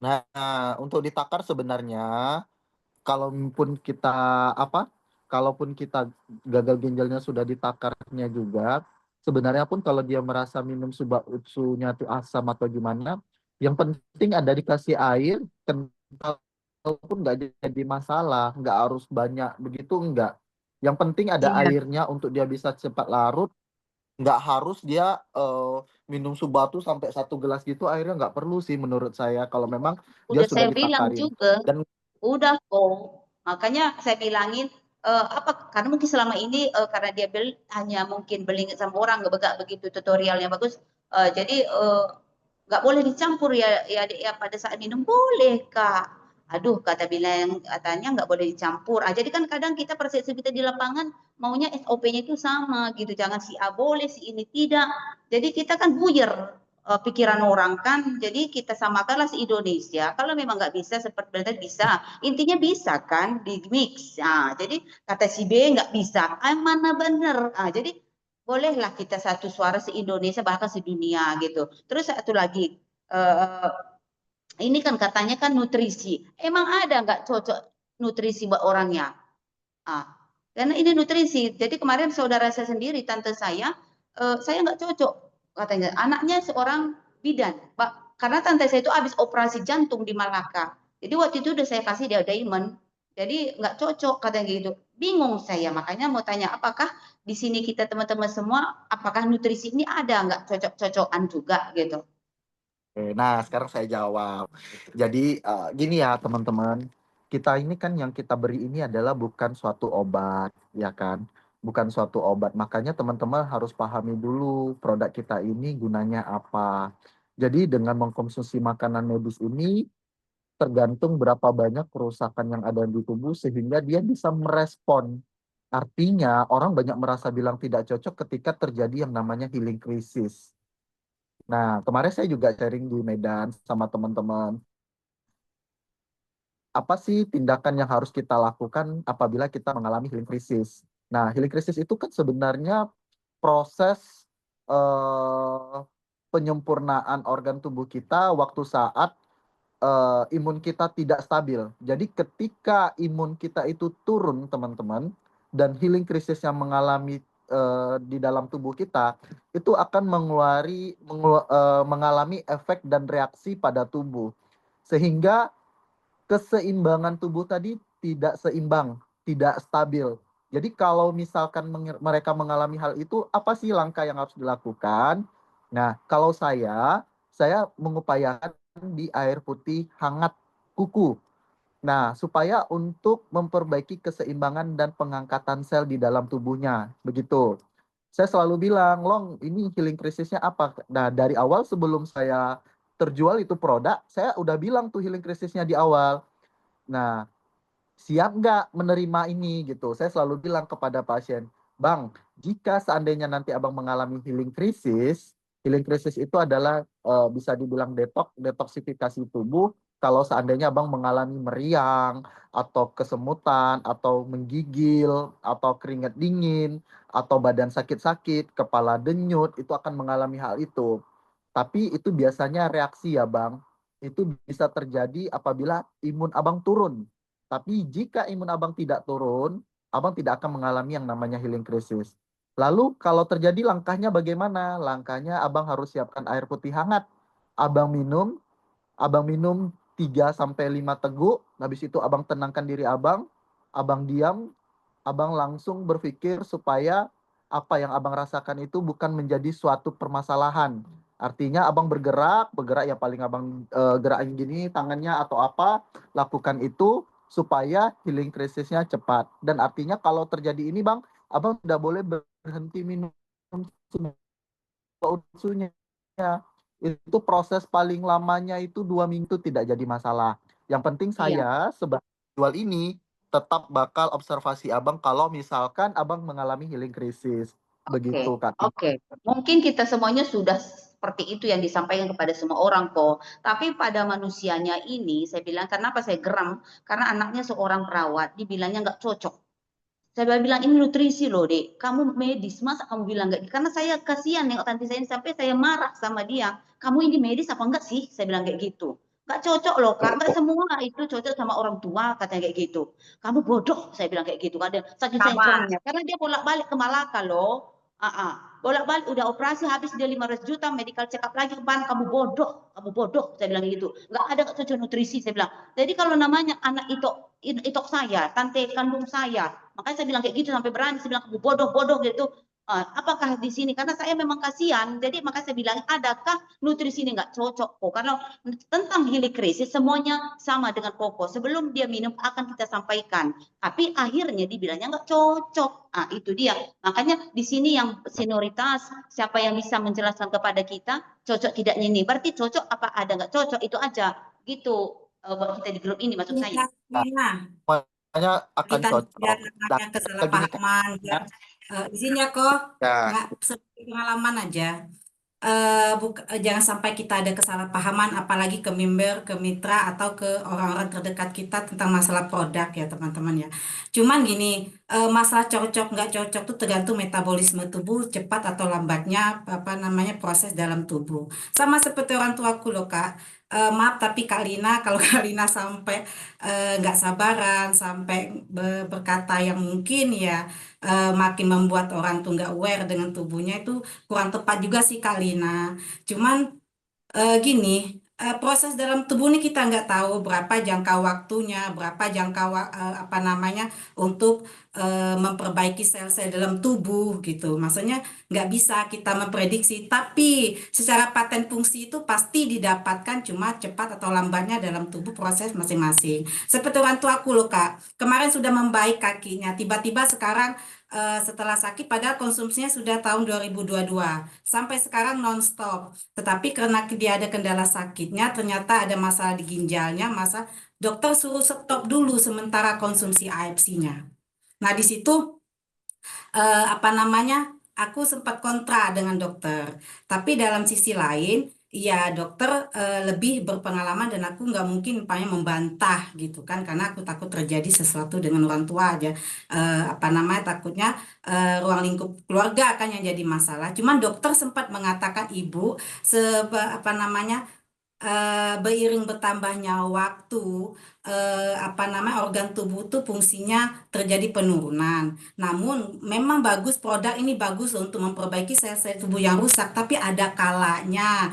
Nah, untuk ditakar sebenarnya kalaupun kita apa? Kalaupun kita gagal ginjalnya sudah ditakarnya juga, sebenarnya pun kalau dia merasa minum suba utsunya itu asam atau gimana, yang penting ada dikasih air, kental pun nggak jadi masalah, nggak harus banyak begitu enggak. Yang penting ada Iya. airnya untuk dia bisa cepat larut, nggak harus dia minum subatu sampai 1 gelas gitu, airnya nggak perlu sih menurut saya kalau memang dia Udah sudah saya bilang ditakarin. juga. Dan Udah kok. Makanya saya bilangin apa karena mungkin selama ini karena dia hanya mungkin beli sama orang nggak begitu tutorialnya bagus. Jadi nggak boleh dicampur ya ya Dek, ya pada saat minum boleh Kak. Aduh kata bilang katanya nggak boleh dicampur. Jadi kan kadang kita persepsi kita di lapangan maunya SOP-nya itu sama gitu. Jangan si A boleh, si ini tidak. Jadi kita kan buyar pikiran orang kan. Jadi kita samakanlah si Indonesia. Kalau memang nggak bisa seperti berarti bisa. Intinya bisa kan di mix. Jadi kata si B nggak bisa. Mana bener. Jadi bolehlah kita satu suara se Indonesia bahkan sedunia gitu. Terus satu lagi, ini kan katanya kan nutrisi. Emang ada nggak cocok nutrisi buat orangnya? Ah, karena ini nutrisi. Jadi kemarin saudara saya sendiri, tante saya nggak cocok katanya. Anaknya seorang bidan, Pak. Karena tante saya itu habis operasi jantung di Malaka. Jadi waktu itu udah saya kasih dia diamond. Jadi nggak cocok katanya gitu. Bingung saya, makanya mau tanya apakah di sini kita teman-teman semua, apakah nutrisi ini ada nggak cocok-cocokan juga gitu? nah, sekarang saya jawab. Jadi gini ya teman-teman, kita ini kan yang kita beri ini adalah bukan suatu obat, ya kan? Bukan suatu obat. Makanya teman-teman harus pahami dulu produk kita ini gunanya apa. Jadi dengan mengkonsumsi makanan medis ini tergantung berapa banyak kerusakan yang ada di tubuh sehingga dia bisa merespon. Artinya orang banyak merasa bilang tidak cocok ketika terjadi yang namanya healing crisis. Nah, kemarin saya juga sharing di Medan sama teman-teman. Apa sih tindakan yang harus kita lakukan apabila kita mengalami healing crisis? Nah, healing crisis itu kan sebenarnya proses eh, penyempurnaan organ tubuh kita waktu saat imun kita tidak stabil. Jadi ketika imun kita itu turun, teman-teman, dan healing crisis yang di dalam tubuh kita, itu akan mengalami efek dan reaksi pada tubuh. Sehingga keseimbangan tubuh tadi tidak seimbang, tidak stabil. Jadi kalau misalkan mereka mengalami hal itu, apa sih langkah yang harus dilakukan? Nah, kalau saya mengupayakan di air putih hangat kuku. Nah, supaya untuk memperbaiki keseimbangan dan pengangkatan sel di dalam tubuhnya, begitu. Saya selalu bilang, Long, ini healing krisisnya apa? Nah, dari awal sebelum saya terjual itu produk, saya udah bilang tuh healing krisisnya di awal. Nah, siap nggak menerima ini gitu. Saya selalu bilang kepada pasien, Bang, jika seandainya nanti abang mengalami healing krisis itu adalah bisa dibilang detoksifikasi tubuh. Kalau seandainya abang mengalami meriang, atau kesemutan, atau menggigil, atau keringat dingin, atau badan sakit-sakit, kepala denyut, itu akan mengalami hal itu. Tapi itu biasanya reaksi ya Bang. Itu bisa terjadi apabila imun abang turun. Tapi jika imun abang tidak turun, abang tidak akan mengalami yang namanya healing crisis. Lalu kalau terjadi langkahnya bagaimana? Langkahnya abang harus siapkan air putih hangat. Abang minum 3 sampai 5 teguk, habis itu abang tenangkan diri abang diam, abang langsung berpikir supaya apa yang abang rasakan itu bukan menjadi suatu permasalahan. Artinya abang bergerak ya paling abang gerakin gini tangannya atau apa, lakukan itu supaya healing krisisnya cepat. Dan artinya kalau terjadi ini Bang, abang tidak boleh berhenti minum susunya. Itu proses paling lamanya itu 2 minggu tidak jadi masalah. Yang penting Iya. saya sebagai jual ini tetap bakal observasi abang kalau misalkan abang mengalami healing krisis. Begitu Kak. Oke. Mungkin kita semuanya sudah seperti itu yang disampaikan kepada semua orang kok. Tapi pada manusianya ini, saya bilang, kenapa saya geram? Karena anaknya seorang perawat, dibilangnya nggak cocok. Saya bilang, ini nutrisi loh, Dek. Kamu medis, masa kamu bilang nggak? Karena saya kasihan nengok tanti saya ini, sampai saya marah sama dia. Kamu ini medis apa enggak sih? Saya bilang kayak gitu. Nggak cocok loh, Kak. Nggak semua itu cocok sama orang tua, katanya kayak gitu. Kamu bodoh, saya bilang kayak gitu. Kadang saking saya Sama. ceremnya. Karena dia bolak-balik ke Malaka loh. Bolak-balik udah operasi habis dia 500 juta, medical check up lagi kemarin, kamu bodoh, saya bilang gitu. Nggak ada cocok nutrisi, saya bilang. Jadi kalau namanya anak itok saya, tante kandung saya, makanya saya bilang kayak gitu sampai berani, saya bilang kamu bodoh gitu. Apakah di sini karena saya memang kasihan, jadi makanya saya bilang adakah nutrisi ini nggak cocok kok? Karena tentang healing krisis semuanya sama dengan pokok. Sebelum dia minum akan kita sampaikan, tapi akhirnya dibilangnya nggak cocok. Itu dia. Makanya di sini yang senioritas, siapa yang bisa menjelaskan kepada kita cocok tidaknya ini. Berarti cocok apa ada nggak cocok itu aja. Gitu buat kita di grup ini maksud saya. Nah, Semuanya akan kita cocok. namanya Nah, gini Kak. kesalahpahaman. Izin ya kok, Ya, nggak seperti pengalaman aja. Jangan sampai kita ada kesalahpahaman, apalagi ke member, ke mitra, atau ke orang-orang terdekat kita tentang masalah produk ya teman-teman ya. Cuman gini, masalah cocok nggak cocok tuh tergantung metabolisme tubuh cepat atau lambatnya apa namanya proses dalam tubuh. Sama seperti orang tuaku loh Kak. Maaf tapi Kak Lina, kalau Kak Lina sampai nggak sabaran, sampai berkata yang mungkin ya makin membuat orang tuh nggak aware dengan tubuhnya itu kurang tepat juga sih Kak Lina. Cuman gini, proses dalam tubuh ini kita nggak tahu berapa jangka waktunya, berapa apa namanya untuk memperbaiki sel-sel dalam tubuh gitu. Maksudnya nggak bisa kita memprediksi, tapi secara paten fungsi itu pasti didapatkan cuma cepat atau lambatnya dalam tubuh proses masing-masing. Seperti orang tua aku loh Kak, kemarin sudah membaik kakinya, tiba-tiba sekarang setelah sakit padahal konsumsinya sudah tahun 2022 sampai sekarang non-stop. Tetapi karena dia ada kendala sakitnya, ternyata ada masalah di ginjalnya, dokter suruh stop dulu sementara konsumsi AFC-nya. Nah, di situ apa namanya? Aku sempat kontra dengan dokter. Tapi dalam sisi lain, ya dokter lebih berpengalaman dan aku nggak mungkin umpamanya membantah gitu kan, karena aku takut terjadi sesuatu dengan orang tua aja. Apa namanya? Takutnya ruang lingkup keluarga kan yang jadi masalah. Cuman dokter sempat mengatakan ibu, apa namanya? Beiring bertambahnya waktu, apa namanya organ tubuh itu fungsinya terjadi penurunan. Namun memang bagus produk ini bagus untuk memperbaiki sel-sel tubuh yang rusak, tapi ada kalanya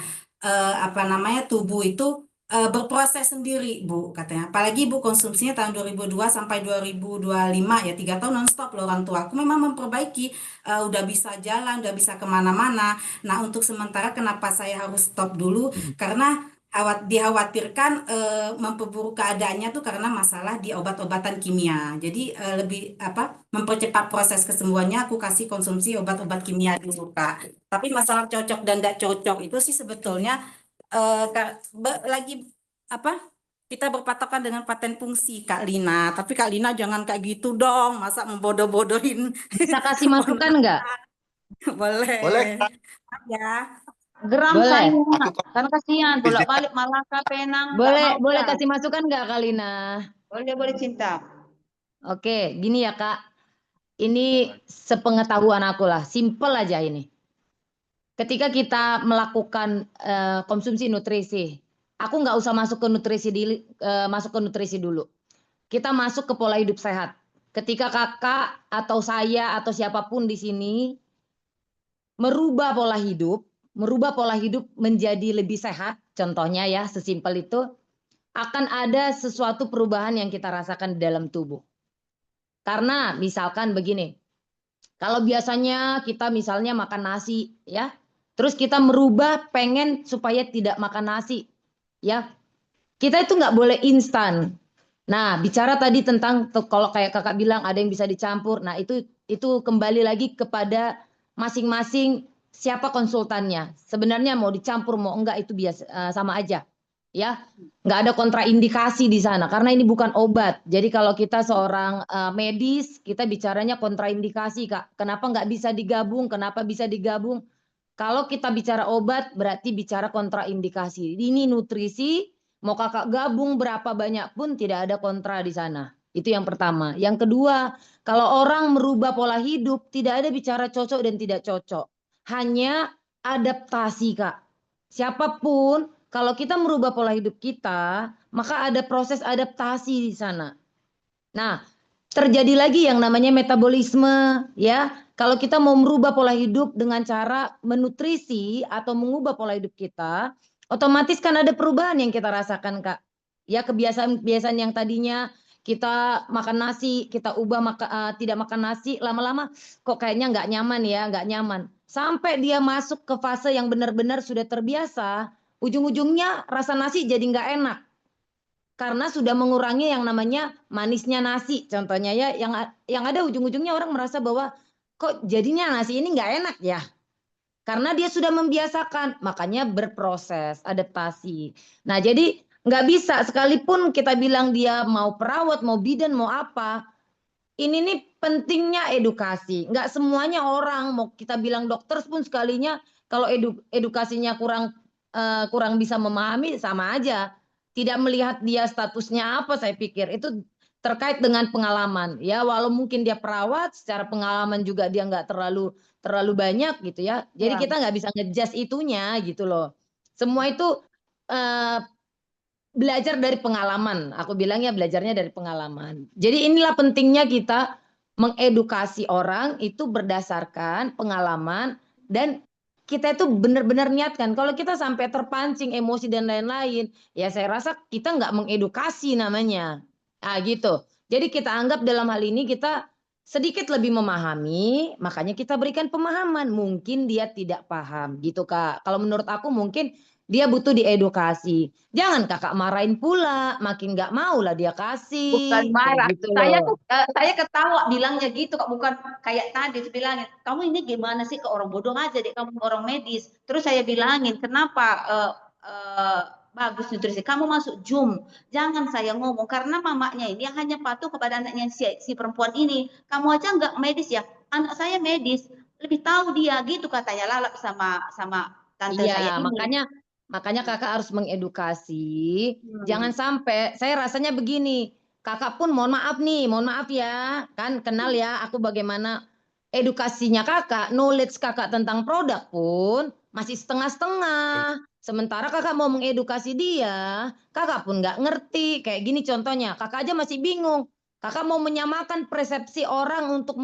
apa namanya tubuh itu berproses sendiri, Bu, katanya. Apalagi Ibu konsumsinya tahun 2002 sampai 2025 ya 3 tahun nonstop loh orang tua. Aku memang memperbaiki, udah bisa jalan, udah bisa kemana-mana. Nah untuk sementara kenapa saya harus stop dulu? Karena dikhawatirkan memperburuk keadaannya tuh karena masalah di obat-obatan kimia. Jadi lebih mempercepat proses kesembuhannya aku kasih konsumsi obat-obat kimia dulu Kak. Tapi masalah cocok dan tidak cocok itu sih sebetulnya lagi kita berpatokan dengan paten fungsi Kak Lina. Tapi Kak Lina jangan kayak gitu dong, masa membodoh-bodohin. Bisa kasih masukan nggak? Boleh, Boleh. Kak. Ya. Geram Boleh. saya, Aku kan kasihan izin, bolak-balik Malaka, Penang, nggak Boleh mau ya. kasih masukan nggak Kalina? Boleh Cinta. Oke, gini ya Kak. Ini sepengetahuan aku lah, simple aja ini. Ketika kita melakukan konsumsi nutrisi, aku nggak usah masuk ke nutrisi dulu. Kita masuk ke pola hidup sehat. Ketika kakak atau saya atau siapapun di sini merubah pola hidup menjadi lebih sehat, contohnya ya, sesimpel itu, akan ada sesuatu perubahan yang kita rasakan di dalam tubuh. Karena misalkan begini, kalau biasanya kita misalnya makan nasi, ya, terus kita merubah pengen supaya tidak makan nasi, ya, kita itu nggak boleh instan. Nah, bicara tadi tentang kalau kayak kakak bilang ada yang bisa dicampur, nah itu kembali lagi kepada masing-masing siapa konsultannya. Sebenarnya mau dicampur mau enggak itu biasa sama aja, ya. Nggak ada kontraindikasi di sana karena ini bukan obat. Jadi kalau kita seorang medis, kita bicaranya kontraindikasi Kak. Kenapa nggak bisa digabung? Kenapa bisa digabung? Kalau kita bicara obat berarti bicara kontraindikasi. Ini nutrisi, mau kakak gabung berapa banyak pun tidak ada kontra di sana. Itu yang pertama. Yang kedua, kalau orang merubah pola hidup tidak ada bicara cocok dan tidak cocok. Hanya adaptasi Kak. Siapapun kalau kita merubah pola hidup kita, maka ada proses adaptasi di sana. Nah, terjadi lagi yang namanya metabolisme, ya. Kalau kita mau merubah pola hidup dengan cara menutrisi atau mengubah pola hidup kita, otomatis kan ada perubahan yang kita rasakan, Kak. Ya, kebiasaan-kebiasaan yang tadinya kita makan nasi, kita ubah tidak makan nasi, lama-lama kok kayaknya nggak nyaman ya, nggak nyaman. Sampai dia masuk ke fase yang benar-benar sudah terbiasa, ujung-ujungnya rasa nasi jadi nggak enak. Karena sudah mengurangi yang namanya manisnya nasi. Contohnya ya, yang ada ujung-ujungnya orang merasa bahwa kok jadinya nasi ini nggak enak ya. Karena dia sudah membiasakan, makanya berproses, adaptasi. Nah jadi nggak bisa, sekalipun kita bilang dia mau perawat, mau bidan, mau apa. Ini nih pentingnya edukasi. Nggak semuanya orang, mau kita bilang dokter pun sekalinya, kalau edukasinya kurang bisa memahami, sama aja. Tidak melihat dia statusnya apa, saya pikir itu terkait dengan pengalaman ya. Walau mungkin dia perawat, secara pengalaman juga dia nggak terlalu banyak gitu ya. Jadi kita nggak bisa ngejudge itunya gitu loh. Semua itu belajar dari pengalaman. Aku bilang ya belajarnya dari pengalaman. Jadi inilah pentingnya kita mengedukasi orang itu berdasarkan pengalaman dan kita itu benar-benar niatkan. Kalau kita sampai terpancing emosi dan lain-lain, ya saya rasa kita nggak mengedukasi namanya. Ah gitu. Jadi kita anggap dalam hal ini kita sedikit lebih memahami, makanya kita berikan pemahaman. Mungkin dia tidak paham gitu Kak. Kalau menurut aku mungkin dia butuh diedukasi. Jangan kakak marahin pula, makin nggak mau lah dia kasih. Bukan marah. Gitu Saya ketawa bilangnya gitu kok, bukan kayak tadi bilangin, kamu ini gimana sih, ke orang bodoh aja deh, kamu orang medis. Terus saya bilangin, kenapa bagus nutrisi, kamu masuk Zoom. Jangan saya ngomong karena mamanya ini hanya patuh kepada anaknya si perempuan ini. Kamu aja nggak medis ya, anak saya medis, lebih tahu dia, gitu katanya Lalap sama tante saya Iya, ini. makanya kakak harus mengedukasi. Jangan sampai, saya rasanya begini, kakak pun mohon maaf ya, kan kenal ya aku bagaimana edukasinya kakak, knowledge kakak tentang produk pun masih setengah-setengah. Sementara kakak mau mengedukasi dia, kakak pun nggak ngerti. Kayak gini contohnya, kakak aja masih bingung. Kakak mau menyamakan persepsi orang untuk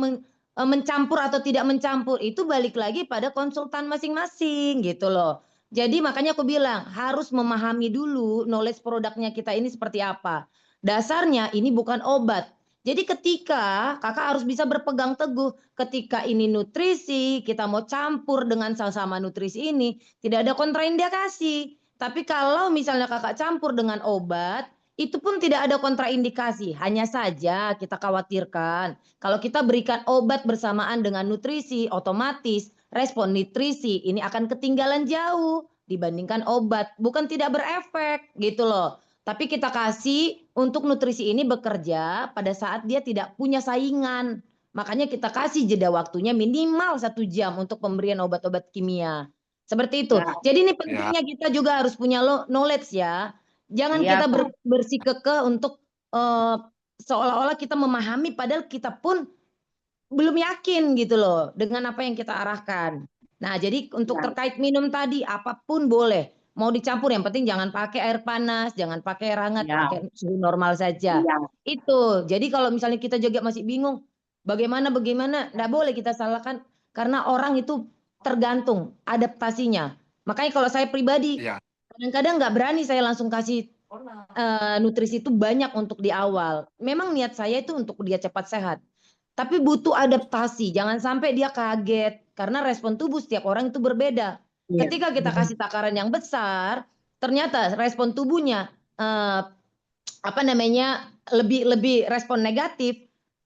mencampur atau tidak mencampur, itu balik lagi pada konsultan masing-masing gitu loh. Jadi makanya aku bilang harus memahami dulu knowledge produknya kita ini seperti apa. Dasarnya ini bukan obat. Jadi ketika kakak harus bisa berpegang teguh, ketika ini nutrisi, kita mau campur dengan sama-sama nutrisi ini, tidak ada kontraindikasi. Tapi kalau misalnya kakak campur dengan obat, itu pun tidak ada kontraindikasi. Hanya saja kita khawatirkan kalau kita berikan obat bersamaan dengan nutrisi, otomatis respon nutrisi ini akan ketinggalan jauh dibandingkan obat. Bukan tidak berefek gitu loh. Tapi kita kasih untuk nutrisi ini bekerja pada saat dia tidak punya saingan. Makanya kita kasih jeda waktunya minimal 1 jam untuk pemberian obat-obat kimia. Seperti itu. Ya, Jadi ini Ya, pentingnya kita juga harus punya knowledge ya. Jangan iya kita Kak. bersikukuh untuk seolah-olah kita memahami padahal kita pun belum yakin gitu loh dengan apa yang kita arahkan. Nah, jadi untuk Ya, terkait minum tadi apapun boleh. Mau dicampur yang penting jangan pakai air panas, jangan pakai air hangat, ya, pakai suhu normal saja. iya. Itu. Jadi kalau misalnya kita juga masih bingung bagaimana enggak boleh kita salahkan karena orang itu tergantung adaptasinya. Makanya kalau saya pribadi ya. kadang-kadang nggak berani saya langsung kasih nutrisi itu banyak untuk di awal. Memang niat saya itu untuk dia cepat sehat. Tapi butuh adaptasi, jangan sampai dia kaget karena respon tubuh setiap orang itu berbeda. Iya. Ketika kita kasih takaran yang besar, ternyata respon tubuhnya apa namanya lebih respon negatif,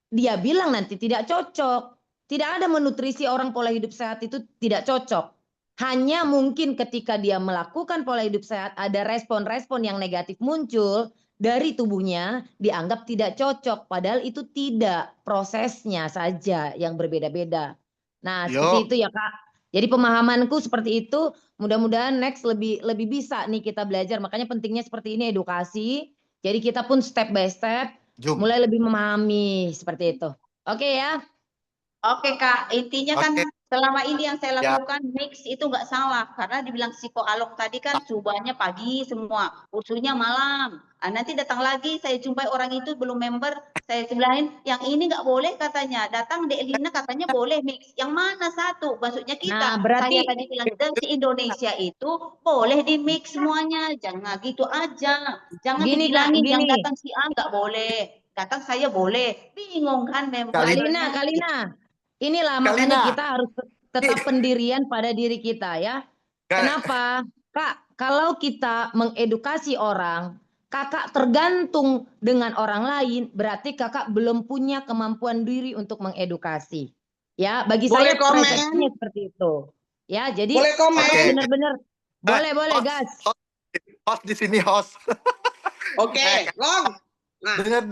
dia bilang nanti tidak cocok. Tidak ada menutrisi orang pola hidup sehat itu tidak cocok. Hanya mungkin ketika dia melakukan pola hidup sehat ada respon-respon yang negatif muncul dari tubuhnya dianggap tidak cocok padahal itu tidak, prosesnya saja yang berbeda-beda. Nah, seperti Yo, itu ya, Kak. Jadi pemahamanku seperti itu, mudah-mudahan next lebih bisa nih kita belajar. Makanya pentingnya seperti ini edukasi. Jadi kita pun step by step Jum. mulai lebih memahami seperti itu. Oke ya? Oke Kak, intinya kan Oke, selama ini yang saya ya. lakukan mix itu nggak salah karena dibilang psikoalog tadi kan cobanya pagi semua, usulnya malam. Nanti datang lagi saya jumpai orang itu belum member, saya sebelahin yang ini nggak boleh katanya. Datang Dek Lina katanya boleh mix. Yang mana satu? Maksudnya Nah, kita. berarti Saya tadi bilang se Indonesia itu boleh di mix semuanya, jangan gitu aja. Jangan gini Kak, dibilangin yang gini. datang si A nggak boleh, datang saya boleh. Bingung kan Kalina, Kalina. Inilah makanya Kalina. kita harus tetap pendirian pada diri kita ya. Kayak Kenapa? Kak, kalau kita mengedukasi orang, kakak tergantung dengan orang lain, berarti kakak belum punya kemampuan diri untuk mengedukasi. Ya, bagi Boleh saya komen? persepsinya seperti itu. Ya, jadi Boleh komen? harus Oke. benar-benar boleh host, gas. host di sini host. Oke, Long. Nah, Dengar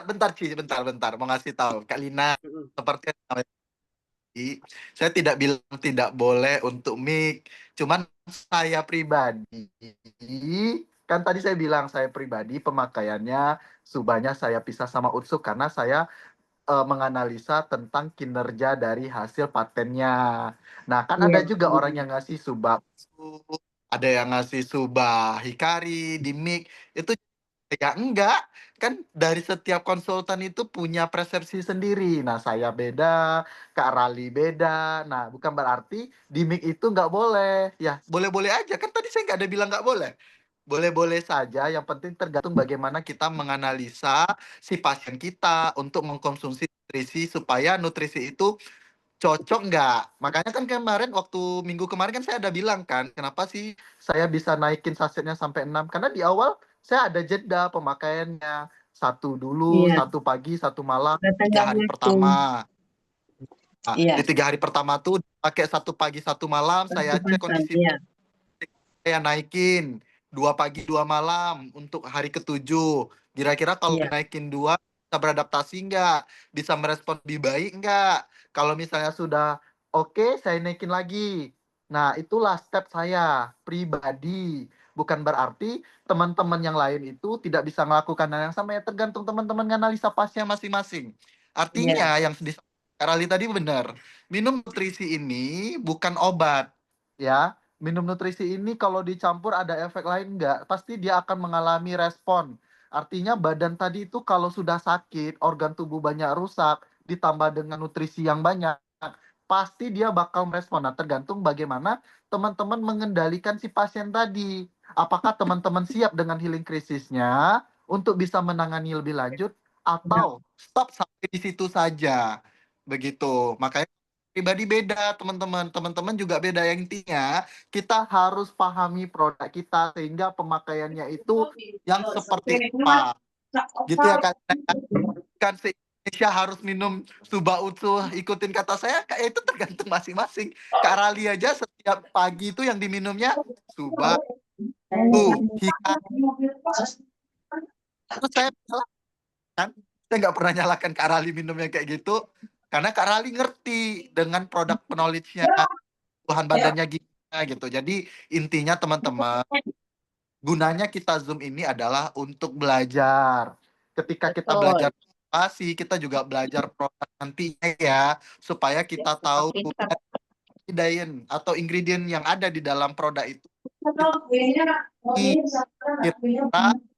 bentar Ci, bentar. Mau ngasih tahu Kak Lina, seperti yang namanya tadi, saya tidak bilang tidak boleh untuk mic, cuman saya pribadi kan tadi saya bilang saya pribadi pemakaiannya subahnya saya pisah sama Utsuk karena saya menganalisa tentang kinerja dari hasil patennya. Nah, kan ada juga orang yang ngasih subah Utsuk, ada yang ngasih subah Hikari di mic, itu ya enggak, kan dari setiap konsultan itu punya persepsi sendiri. Nah, saya beda, Kak Rali beda. Nah, bukan berarti di mic itu nggak boleh. Ya, boleh-boleh aja. Kan tadi saya nggak ada bilang nggak boleh. Boleh-boleh saja, yang penting tergantung bagaimana kita menganalisa si pasien kita untuk mengkonsumsi nutrisi supaya nutrisi itu cocok nggak. Makanya kan kemarin waktu minggu kemarin kan saya ada bilang kan, kenapa sih saya bisa naikin sasetnya sampai 6? Karena di awal saya ada jeda pemakaiannya. Satu dulu, satu pagi, satu malam, 3 hari pertama. Nah, di 3 hari pertama tuh pakai satu pagi, satu malam, saya cek kondisi saya naikin 2 pagi 2 malam untuk hari ke-7. Kira-kira kalau naikin 2 bisa beradaptasi nggak? Bisa merespon lebih baik nggak? Kalau misalnya sudah oke, saya naikin lagi. Nah, itulah step saya pribadi. Bukan berarti teman-teman yang lain itu tidak bisa melakukan hal yang sama, ya tergantung teman-teman analisa pasien masing-masing. Artinya yang disampaikan Rali tadi benar. Minum nutrisi ini bukan obat, ya. Minum nutrisi ini kalau dicampur ada efek lain enggak? Pasti dia akan mengalami respon. Artinya badan tadi itu kalau sudah sakit, organ tubuh banyak rusak, ditambah dengan nutrisi yang banyak, pasti dia bakal merespon. Nah, tergantung bagaimana teman-teman mengendalikan si pasien tadi. Apakah teman-teman siap dengan healing krisisnya untuk bisa menangani lebih lanjut atau stop sampai di situ saja. Begitu. Makanya pribadi beda, teman-teman. Teman-teman juga beda. Yang intinya kita harus pahami produk kita sehingga pemakaiannya itu yang seperti apa. Gitu ya Kak. Kan se-Indonesia harus minum Suba Utuh, ikutin kata saya, kayak itu tergantung masing-masing. Kak Rali aja setiap pagi itu yang diminumnya Suba Utuh, Hika. Terus saya kan, saya nggak pernah nyalakan Kak Rali minumnya kayak gitu, karena Kak Rali ngerti dengan produk knowledge-nya, bahan badannya gimana gitu. Jadi intinya teman-teman, gunanya kita Zoom ini adalah untuk belajar. Ketika kita Betul. belajar inovasi, kita juga belajar produk nantinya ya, supaya kita tahu Pintar. ingredient atau ingredient yang ada di dalam produk itu kira-kira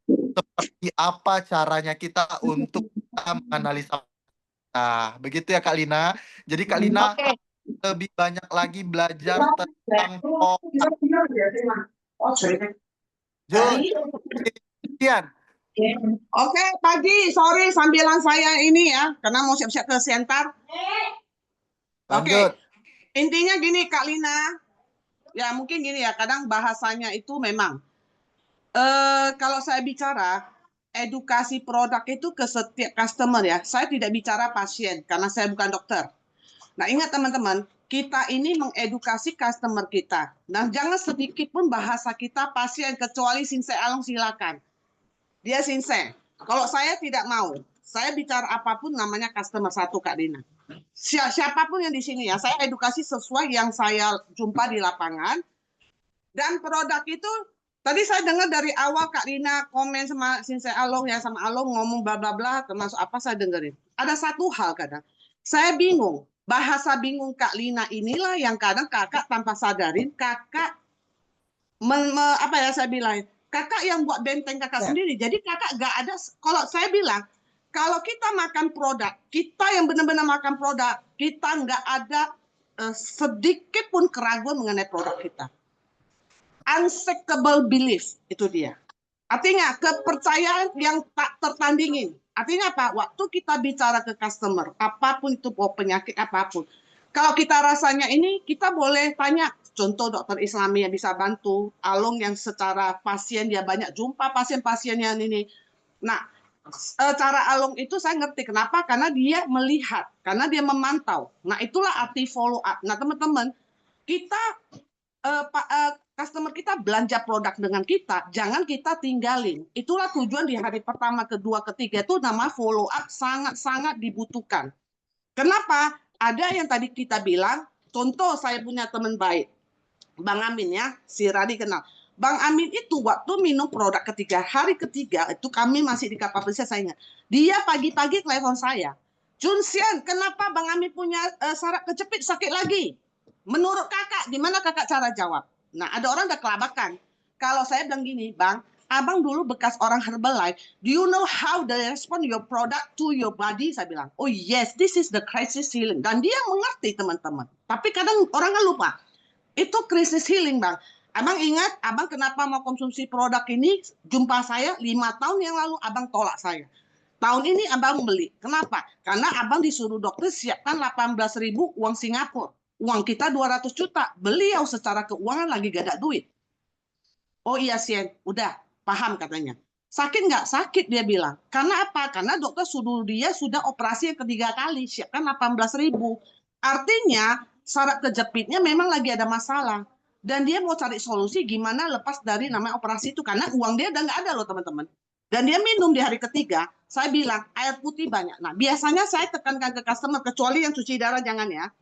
seperti apa caranya kita untuk menganalisa. Nah, begitu ya Kak Lina. Jadi Kak Lina Oke. lebih banyak lagi belajar tentang produk. Sekian. Oke, pagi, sorry sambilan saya ini ya, karena mau siap-siap ke Siantar. Oke, Lanjut. intinya gini Kak Lina, ya mungkin gini ya, kadang bahasanya itu memang, kalau saya bicara edukasi produk itu ke setiap customer ya, saya tidak bicara pasien karena saya bukan dokter. Nah ingat teman-teman, kita ini mengedukasi customer kita, dan jangan sedikit pun bahasa kita pasien, kecuali Sinsei Along silakan. Dia Sinsei. Kalau saya tidak mau, saya bicara apapun namanya customer satu Kak Dina. Siapapun yang di sini ya, saya edukasi sesuai yang saya jumpa di lapangan. Dan produk itu, tadi saya dengar dari awal Kak Dina komen sama Sinsei Along ya, sama Along ngomong bla bla bla, termasuk apa saya dengerin. Ada satu hal kadang, saya bingung. Bahasa bingung Kak Lina inilah yang kadang kakak tanpa sadarin, kakak apa ya saya bilang, kakak yang buat benteng kakak sendiri. Jadi kakak gak ada, kalau saya bilang, kalau kita makan produk, kita yang benar-benar makan produk, kita nggak ada sedikit pun keraguan mengenai produk kita. Unshakable belief, itu dia. Artinya kepercayaan yang tak tertandingin. Artinya apa? Waktu kita bicara ke customer, apapun itu penyakit apapun, kalau kita rasanya ini, kita boleh tanya. Contoh dokter Islami yang bisa bantu, Along yang secara pasien dia banyak jumpa pasien-pasien yang ini. Nah, cara Along itu saya ngerti kenapa, karena dia melihat, karena dia memantau. Nah, itulah arti follow up. Nah, teman-teman, kita customer kita belanja produk dengan kita, jangan kita tinggalin. Itulah tujuan di hari pertama, kedua, ketiga itu nama follow up sangat-sangat dibutuhkan. Kenapa? Ada yang tadi kita bilang, contoh saya punya teman baik, Bang Amin ya, si Radi kenal. Bang Amin itu waktu minum produk ketiga, hari ketiga itu kami masih di kapal pesiar, saya ingat. Dia pagi-pagi telepon saya, Junsian, kenapa Bang Amin punya saraf kejepit sakit lagi? Menurut kakak, gimana kakak cara jawab? Nah, ada orang udah kelabakan. Kalau saya bilang gini, Bang, abang dulu bekas orang Herbalife. Do you know how they respond your product to your body? Saya bilang, oh yes, this is the crisis healing. Dan dia mengerti teman-teman. Tapi kadang orang kan lupa. Itu krisis healing, Bang. Abang ingat, abang kenapa mau konsumsi produk ini? Jumpa saya 5 tahun yang lalu, abang tolak saya. Tahun ini abang beli. Kenapa? Karena abang disuruh dokter siapkan 18.000 uang Singapura. Uang kita 200 juta. Beliau secara keuangan lagi gak ada duit. Oh iya Sien, udah paham katanya. Sakit nggak? Sakit dia bilang. Karena apa? Karena dokter suruh dia sudah operasi yang ketiga kali. Siapkan 18.000. Artinya saraf kejepitnya memang lagi ada masalah. Dan dia mau cari solusi gimana lepas dari namanya operasi itu. Karena uang dia udah nggak ada loh teman-teman. Dan dia minum di hari ketiga. Saya bilang air putih banyak. Nah biasanya saya tekankan ke customer, kecuali yang cuci darah jangan ya.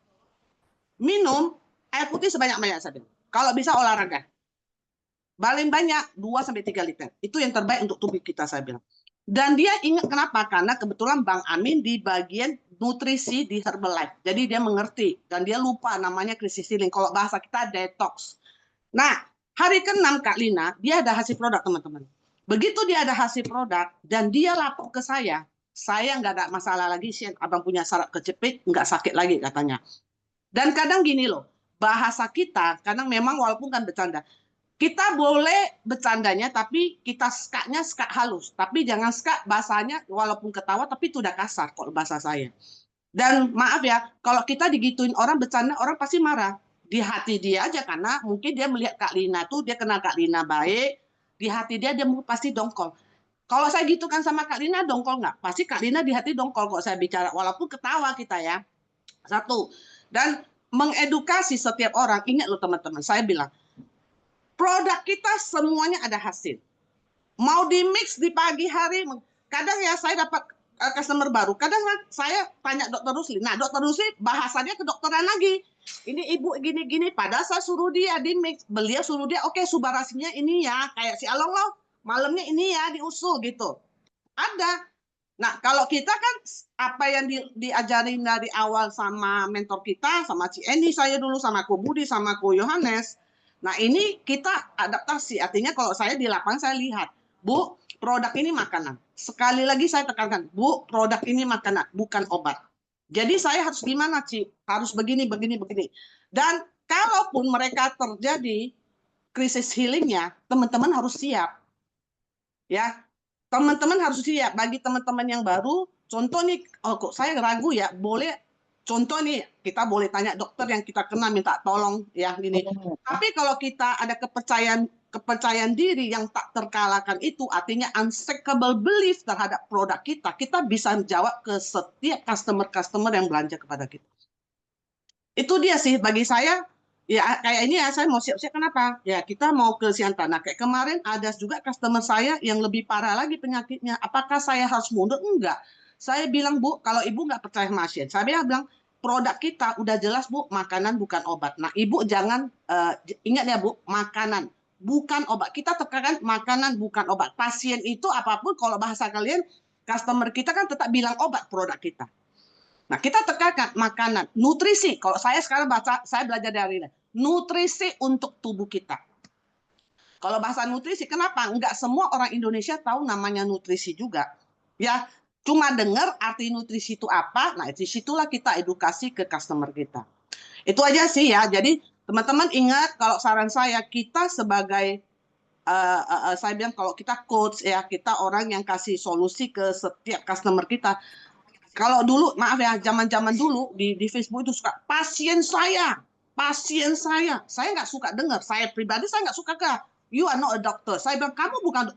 Minum air putih sebanyak-banyak saja. Kalau bisa olahraga. Paling banyak 2-3 liter. Itu yang terbaik untuk tubuh kita, saya bilang. Dan dia ingat kenapa? Karena kebetulan Bang Amin di bagian nutrisi di Herbalife. Jadi dia mengerti. Dan dia lupa namanya krisis healing. Kalau bahasa kita detox. Nah, hari ke-6 Kak Lina, dia ada hasil produk teman-teman. Begitu dia ada hasil produk, dan dia lapor ke saya nggak ada masalah lagi, Sien. Abang punya saraf kejepit, nggak sakit lagi katanya. Dan kadang gini loh, bahasa kita, kadang memang walaupun kan bercanda, kita boleh bercandanya, tapi kita skaknya skak halus. Tapi jangan skak bahasanya, walaupun ketawa, tapi itu udah kasar kalau bahasa saya. Dan maaf ya, kalau kita digituin orang bercanda, orang pasti marah. Di hati dia aja, karena mungkin dia melihat Kak Lina tuh, dia kenal Kak Lina baik, di hati dia pasti dongkol. Kalau saya gitu kan sama Kak Lina, dongkol nggak? Pasti Kak Lina di hati dongkol kok saya bicara, walaupun ketawa kita ya. Satu. Dan mengedukasi setiap orang, ingat loh teman-teman, saya bilang, produk kita semuanya ada hasil. Mau di mix di pagi hari, kadang ya saya dapat customer baru, kadang saya tanya Dokter Rusli, nah Dokter Rusli bahasannya kedokteran lagi, ini ibu gini-gini, padahal saya suruh dia di mix, beliau suruh dia, oke, subarasinya ini ya, kayak si Along loh, malamnya ini ya, diusul gitu. Ada. Nah, kalau kita kan apa yang diajarin dari awal sama mentor kita, sama Ci Eni saya dulu, sama Ko Budi, sama Ko Yohanes. Nah, ini kita adaptasi. Artinya kalau saya di lapangan saya lihat, Bu, produk ini makanan. Sekali lagi saya tekankan, Bu, produk ini makanan, bukan obat. Jadi saya harus gimana, Ci? Harus begini, begini, begini. Dan kalaupun mereka terjadi krisis healingnya, teman-teman harus siap. Ya, teman-teman harus siap. Bagi teman-teman yang baru, contoh nih, oh kok saya ragu ya, boleh contoh nih, kita boleh tanya dokter yang kita kenal minta tolong ya gini. Tapi kalau kita ada kepercayaan diri yang tak terkalahkan itu, artinya unshakable belief terhadap produk kita, kita bisa menjawab ke setiap customer yang belanja kepada kita. Itu dia sih bagi saya. Ya kayak ini ya, saya mau siap-siap kenapa? Ya kita mau ke Siantar. Nah kayak kemarin ada juga customer saya yang lebih parah lagi penyakitnya. Apakah saya harus mundur? Enggak. Saya bilang, Bu, kalau Ibu nggak percaya sama pasien, saya bilang, produk kita udah jelas, Bu, makanan bukan obat. Nah Ibu jangan, ingat ya Bu, makanan bukan obat. Kita tekankan makanan bukan obat. Pasien itu apapun, kalau bahasa kalian, customer kita kan tetap bilang obat produk kita. Nah, kita tekankan makanan, nutrisi. Kalau saya sekarang saya belajar dari ini. Nutrisi untuk tubuh kita. Kalau bahasa nutrisi, kenapa? Enggak semua orang Indonesia tahu namanya nutrisi juga. Ya, cuma dengar arti nutrisi itu apa. Nah, di situlah kita edukasi ke customer kita. Itu aja sih ya. Jadi, teman-teman ingat kalau saran saya, kita sebagai saya bilang kalau kita coach ya, kita orang yang kasih solusi ke setiap customer kita. Kalau dulu, maaf ya, zaman-zaman dulu di Facebook itu suka pasien saya nggak suka dengar. Saya pribadi saya nggak suka you are not a doctor. Saya bilang kamu bukan.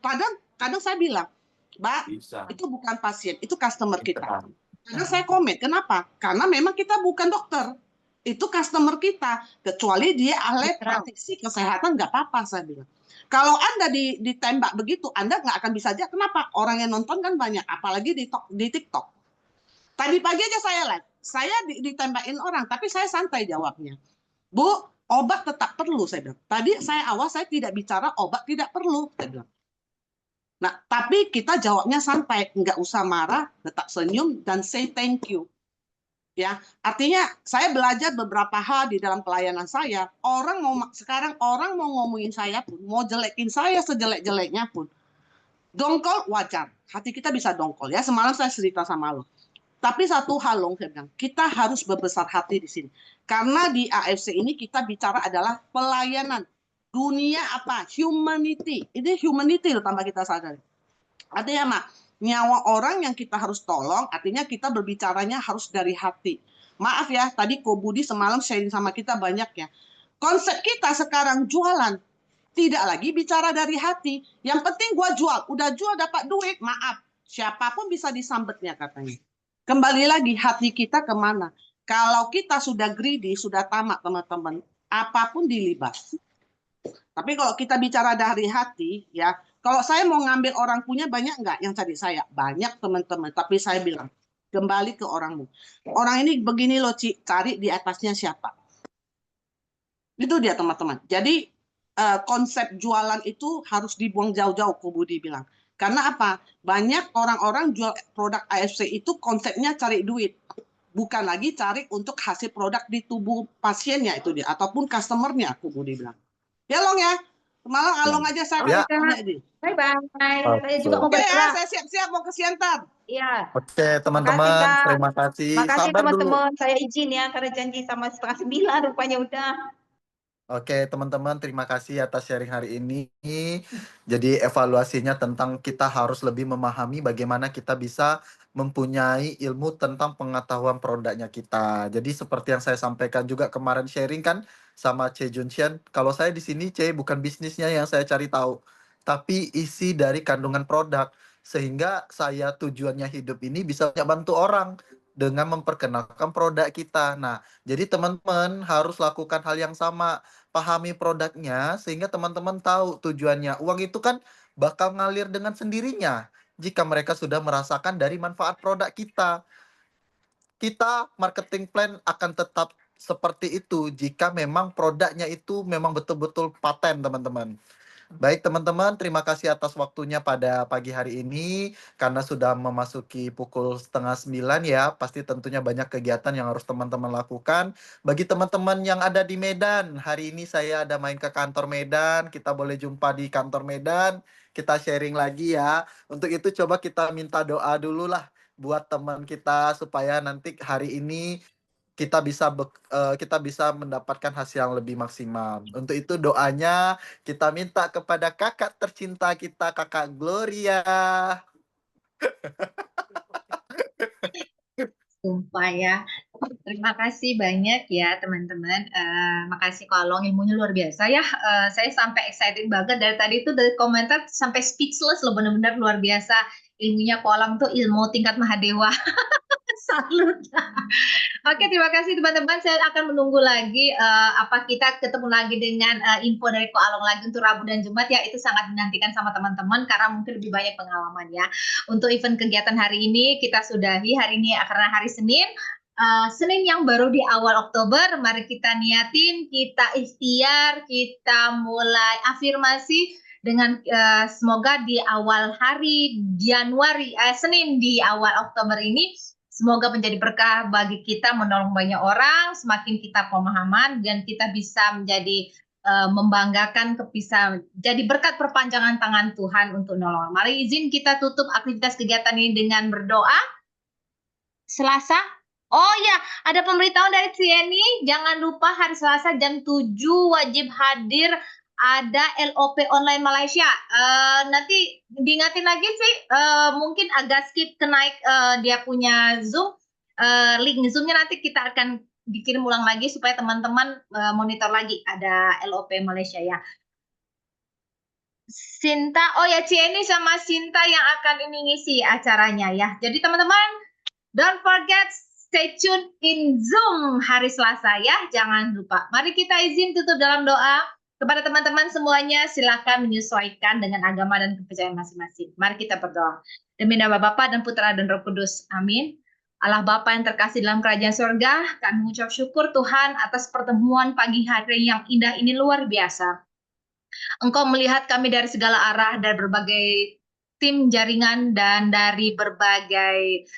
Kadang saya bilang, Mbak, itu bukan pasien, itu customer kita. Kadang saya komen, kenapa? Karena memang kita bukan dokter, itu customer kita. Kecuali dia ahli praktisi kesehatan nggak apa-apa saya bilang. Kalau Anda ditembak begitu, Anda nggak akan bisa aja. Kenapa? Orang yang nonton kan banyak, apalagi di TikTok. Tadi pagi aja saya live, saya ditembakin orang, tapi saya santai jawabnya. Bu, obat tetap perlu, saya bilang. Tadi saya tidak bicara obat tidak perlu, saya bilang. Nah, tapi kita jawabnya santai, nggak usah marah, tetap senyum, dan say thank you. Ya, artinya saya belajar beberapa hal di dalam pelayanan saya. Sekarang orang mau ngomongin saya pun, mau jelekin saya sejelek-jeleknya pun, dongkol wajar. Hati kita bisa dongkol ya. Semalam saya cerita sama lo. Tapi satu hal loh, saya bilang, kita harus berbesar hati di sini. Karena di AFC ini kita bicara adalah pelayanan. Dunia apa? Humanity. Ini humanity loh tambah kita sadari. Artinya, nyawa orang yang kita harus tolong, artinya kita berbicaranya harus dari hati. Maaf ya, tadi Ko Budi semalam sharing sama kita banyak ya. Konsep kita sekarang jualan. Tidak lagi bicara dari hati. Yang penting gua jual. Udah jual dapat duit, maaf. Siapapun bisa disambetnya katanya. Kembali lagi, hati kita kemana? Kalau kita sudah greedy, sudah tamak teman-teman, apapun dilibas. Tapi kalau kita bicara dari hati, ya, kalau saya mau ngambil orang punya banyak nggak yang cari saya? Banyak teman-teman, tapi saya bilang, kembali ke orangmu. Orang ini begini loh, Ci, cari di atasnya siapa. Itu dia teman-teman. Jadi konsep jualan itu harus dibuang jauh-jauh, Ko Budi bilang. Karena apa? Banyak orang-orang jual produk AFC itu konsepnya cari duit. Bukan lagi cari untuk hasil produk di tubuh pasiennya itu dia. Ataupun customer-nya, aku Budi bilang. Ya Long ya. Malam Along aja saya. Ya. Bye-bye. Saya juga mau Oke ya, bergerak. saya siap-siap mau ke Siantar. Iya. Oke teman-teman, terima kasih. Makasih Sabar dulu. teman-teman. Saya izin ya, karena janji sama 8:30 rupanya udah. Oke, teman-teman, terima kasih atas sharing hari ini. Jadi, evaluasinya tentang kita harus lebih memahami bagaimana kita bisa mempunyai ilmu tentang pengetahuan produknya kita. Jadi, seperti yang saya sampaikan juga kemarin sharing kan sama Ce Junshan, kalau saya di sini Ce bukan bisnisnya yang saya cari tahu, tapi isi dari kandungan produk. Sehingga saya tujuannya hidup ini bisa bantu orang dengan memperkenalkan produk kita. Nah, jadi teman-teman harus lakukan hal yang sama, pahami produknya sehingga teman-teman tahu tujuannya. Uang itu kan bakal ngalir dengan sendirinya jika mereka sudah merasakan dari manfaat produk kita. Kita marketing plan akan tetap seperti itu jika memang produknya itu memang betul-betul paten, teman-teman. Baik teman-teman, terima kasih atas waktunya pada pagi hari ini. Karena sudah memasuki pukul 8:30 ya, pasti tentunya banyak kegiatan yang harus teman-teman lakukan. Bagi teman-teman yang ada di Medan, hari ini saya ada main ke kantor Medan. Kita boleh jumpa di kantor Medan, kita sharing lagi ya. Untuk itu coba kita minta doa dulu lah buat teman kita supaya nanti hari ini kita bisa mendapatkan hasil yang lebih maksimal. Untuk itu doanya kita minta kepada kakak tercinta kita, Kakak Gloria. Sumpah ya. Terima kasih banyak ya teman-teman. Makasih Kak Along, ilmunya luar biasa ya. Saya sampai excited banget dari tadi itu, dari komentar sampai speechless loh, benar-benar luar biasa. Ilmunya Kak Along tuh ilmu tingkat mahadewa. Salut. Oke, terima kasih teman-teman. Saya akan menunggu lagi apa kita ketemu lagi dengan info dari Ko Along lagi untuk Rabu dan Jumat ya. Itu sangat dinantikan sama teman-teman karena mungkin lebih banyak pengalaman ya. Untuk event kegiatan hari ini kita sudahi hari ini karena hari Senin. Senin yang baru di awal Oktober, mari kita niatin, kita ikhtiar, kita mulai afirmasi dengan semoga di awal hari Januari, Senin di awal Oktober ini, semoga menjadi berkah bagi kita, menolong banyak orang, semakin kita pemahaman dan kita bisa menjadi membanggakan, bisa jadi berkat perpanjangan tangan Tuhan untuk nolong. Mari izin kita tutup aktivitas kegiatan ini dengan berdoa. Selasa. Oh ya, ada pemberitahuan dari Cieni, jangan lupa hari Selasa jam 7 wajib hadir, ada LOP online Malaysia. Nanti diingatin lagi sih, mungkin agak skip ke naik dia punya Zoom, link Zoomnya nanti kita akan dikirim ulang lagi supaya teman-teman monitor lagi, ada LOP Malaysia ya. Sinta, oh ya Cieni sama Sinta yang akan ini ngisi acaranya ya. Jadi teman-teman, don't forget, stay tune in Zoom hari Selasa ya, jangan lupa. Mari kita izin tutup dalam doa. Kepada teman-teman semuanya, silakan menyesuaikan dengan agama dan kepercayaan masing-masing. Mari kita berdoa. Demi nama Bapa dan Putra dan Roh Kudus. Amin. Allah Bapa yang terkasih dalam kerajaan surga, kami mengucap syukur Tuhan atas pertemuan pagi hari yang indah ini, luar biasa. Engkau melihat kami dari segala arah, dari berbagai tim jaringan dan dari berbagai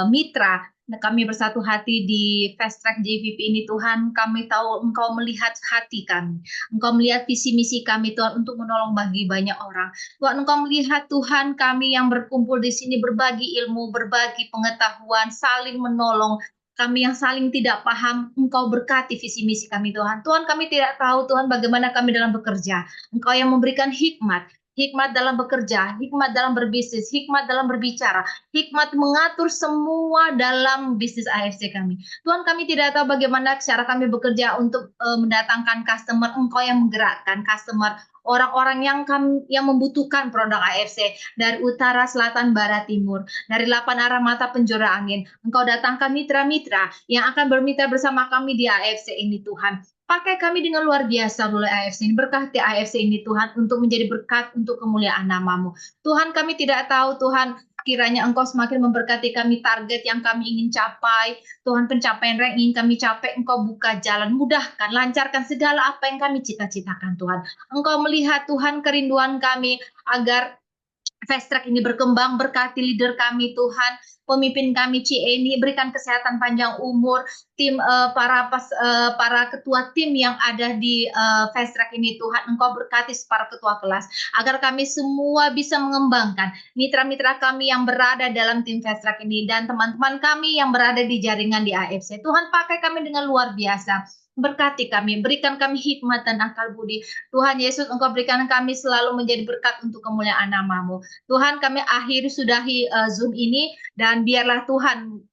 mitra. Kami bersatu hati di Fast Track JVP ini Tuhan. Kami tahu Engkau melihat hati kami. Engkau melihat visi misi kami Tuhan untuk menolong bagi banyak orang. Tuhan, Engkau melihat Tuhan kami yang berkumpul di sini berbagi ilmu, berbagi pengetahuan, saling menolong. Kami yang saling tidak paham, Engkau berkati visi misi kami Tuhan. Tuhan, kami tidak tahu Tuhan bagaimana kami dalam bekerja. Engkau yang memberikan hikmat. Hikmat dalam bekerja, hikmat dalam berbisnis, hikmat dalam berbicara, hikmat mengatur semua dalam bisnis AFC kami. Tuhan, kami tidak tahu bagaimana cara kami bekerja untuk mendatangkan customer. Engkau yang menggerakkan customer, orang-orang yang membutuhkan produk AFC dari utara, selatan, barat, timur, dari 8 arah mata penjuru angin. Engkau datangkan mitra-mitra yang akan bermitra bersama kami di AFC ini Tuhan. Pakai kami dengan luar biasa oleh AFC ini. Berkati AFC ini Tuhan untuk menjadi berkat untuk kemuliaan nama-Mu. Tuhan, kami tidak tahu Tuhan, kiranya Engkau semakin memberkati kami, target yang kami ingin capai. Tuhan, pencapaian yang ingin kami capai, Engkau buka jalan, mudahkan, lancarkan segala apa yang kami cita-citakan Tuhan. Engkau melihat Tuhan kerinduan kami agar Fast Track ini berkembang, berkati leader kami Tuhan, pemimpin kami Cieni, berikan kesehatan panjang umur, tim para ketua tim yang ada di Fast Track ini Tuhan, Engkau berkati para ketua kelas, agar kami semua bisa mengembangkan mitra-mitra kami yang berada dalam tim Fast Track ini, dan teman-teman kami yang berada di jaringan di AFC. Tuhan, pakai kami dengan luar biasa. berkati kami, berikan kami hikmat dan akal budi. Tuhan Yesus, Engkau berikan kami selalu menjadi berkat untuk kemuliaan nama-Mu. Tuhan, kami akhiri sudahi Zoom ini, dan biarlah Tuhan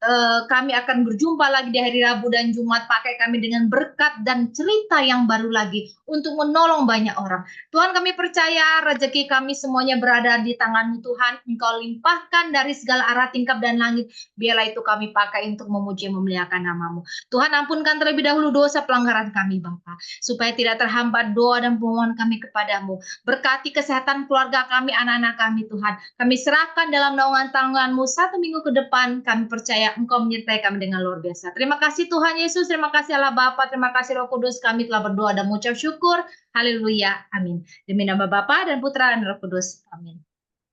kami akan berjumpa lagi di hari Rabu dan Jumat. Pakai kami dengan berkat dan cerita yang baru lagi untuk menolong banyak orang. Tuhan, kami percaya rezeki kami semuanya berada di tangan-Mu Tuhan. Engkau limpahkan dari segala arah tingkap dan langit. Biarlah itu kami pakai untuk memuji memuliakan nama-Mu. Tuhan, ampunkan terlebih dahulu dosa pelanggaran kami Bapa, supaya tidak terhambat doa dan permohonan kami kepadamu. Berkati kesehatan keluarga kami, anak-anak kami Tuhan. Kami serahkan dalam naungan tangan-Mu 1 minggu ke depan. Kami percaya Engkau menyertai kami dengan luar biasa. Terima kasih Tuhan Yesus, terima kasih Allah Bapa, terima kasih Roh Kudus. Kami telah berdoa dan mengucap syukur. Haleluya, amin. Demi nama Bapa dan Putra dan Roh Kudus, amin.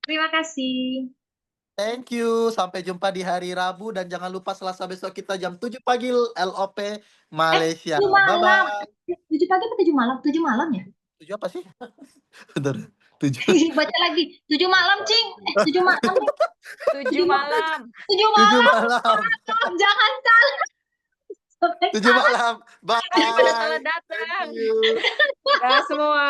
Terima kasih. Thank you. Sampai jumpa di hari Rabu dan jangan lupa Selasa besok kita jam 7 pagi LOP Malaysia. 7 malam. Bye-bye. 7 pagi atau 7 malam? 7 malam ya? 7 apa sih? Bentar. 7. Baca lagi. 7 malam, Cing. 7 malam. 7 malam. 7 malam. Jangan salah. 7 malam. Bye. Daripada salah datang. Thank you. Dah semua.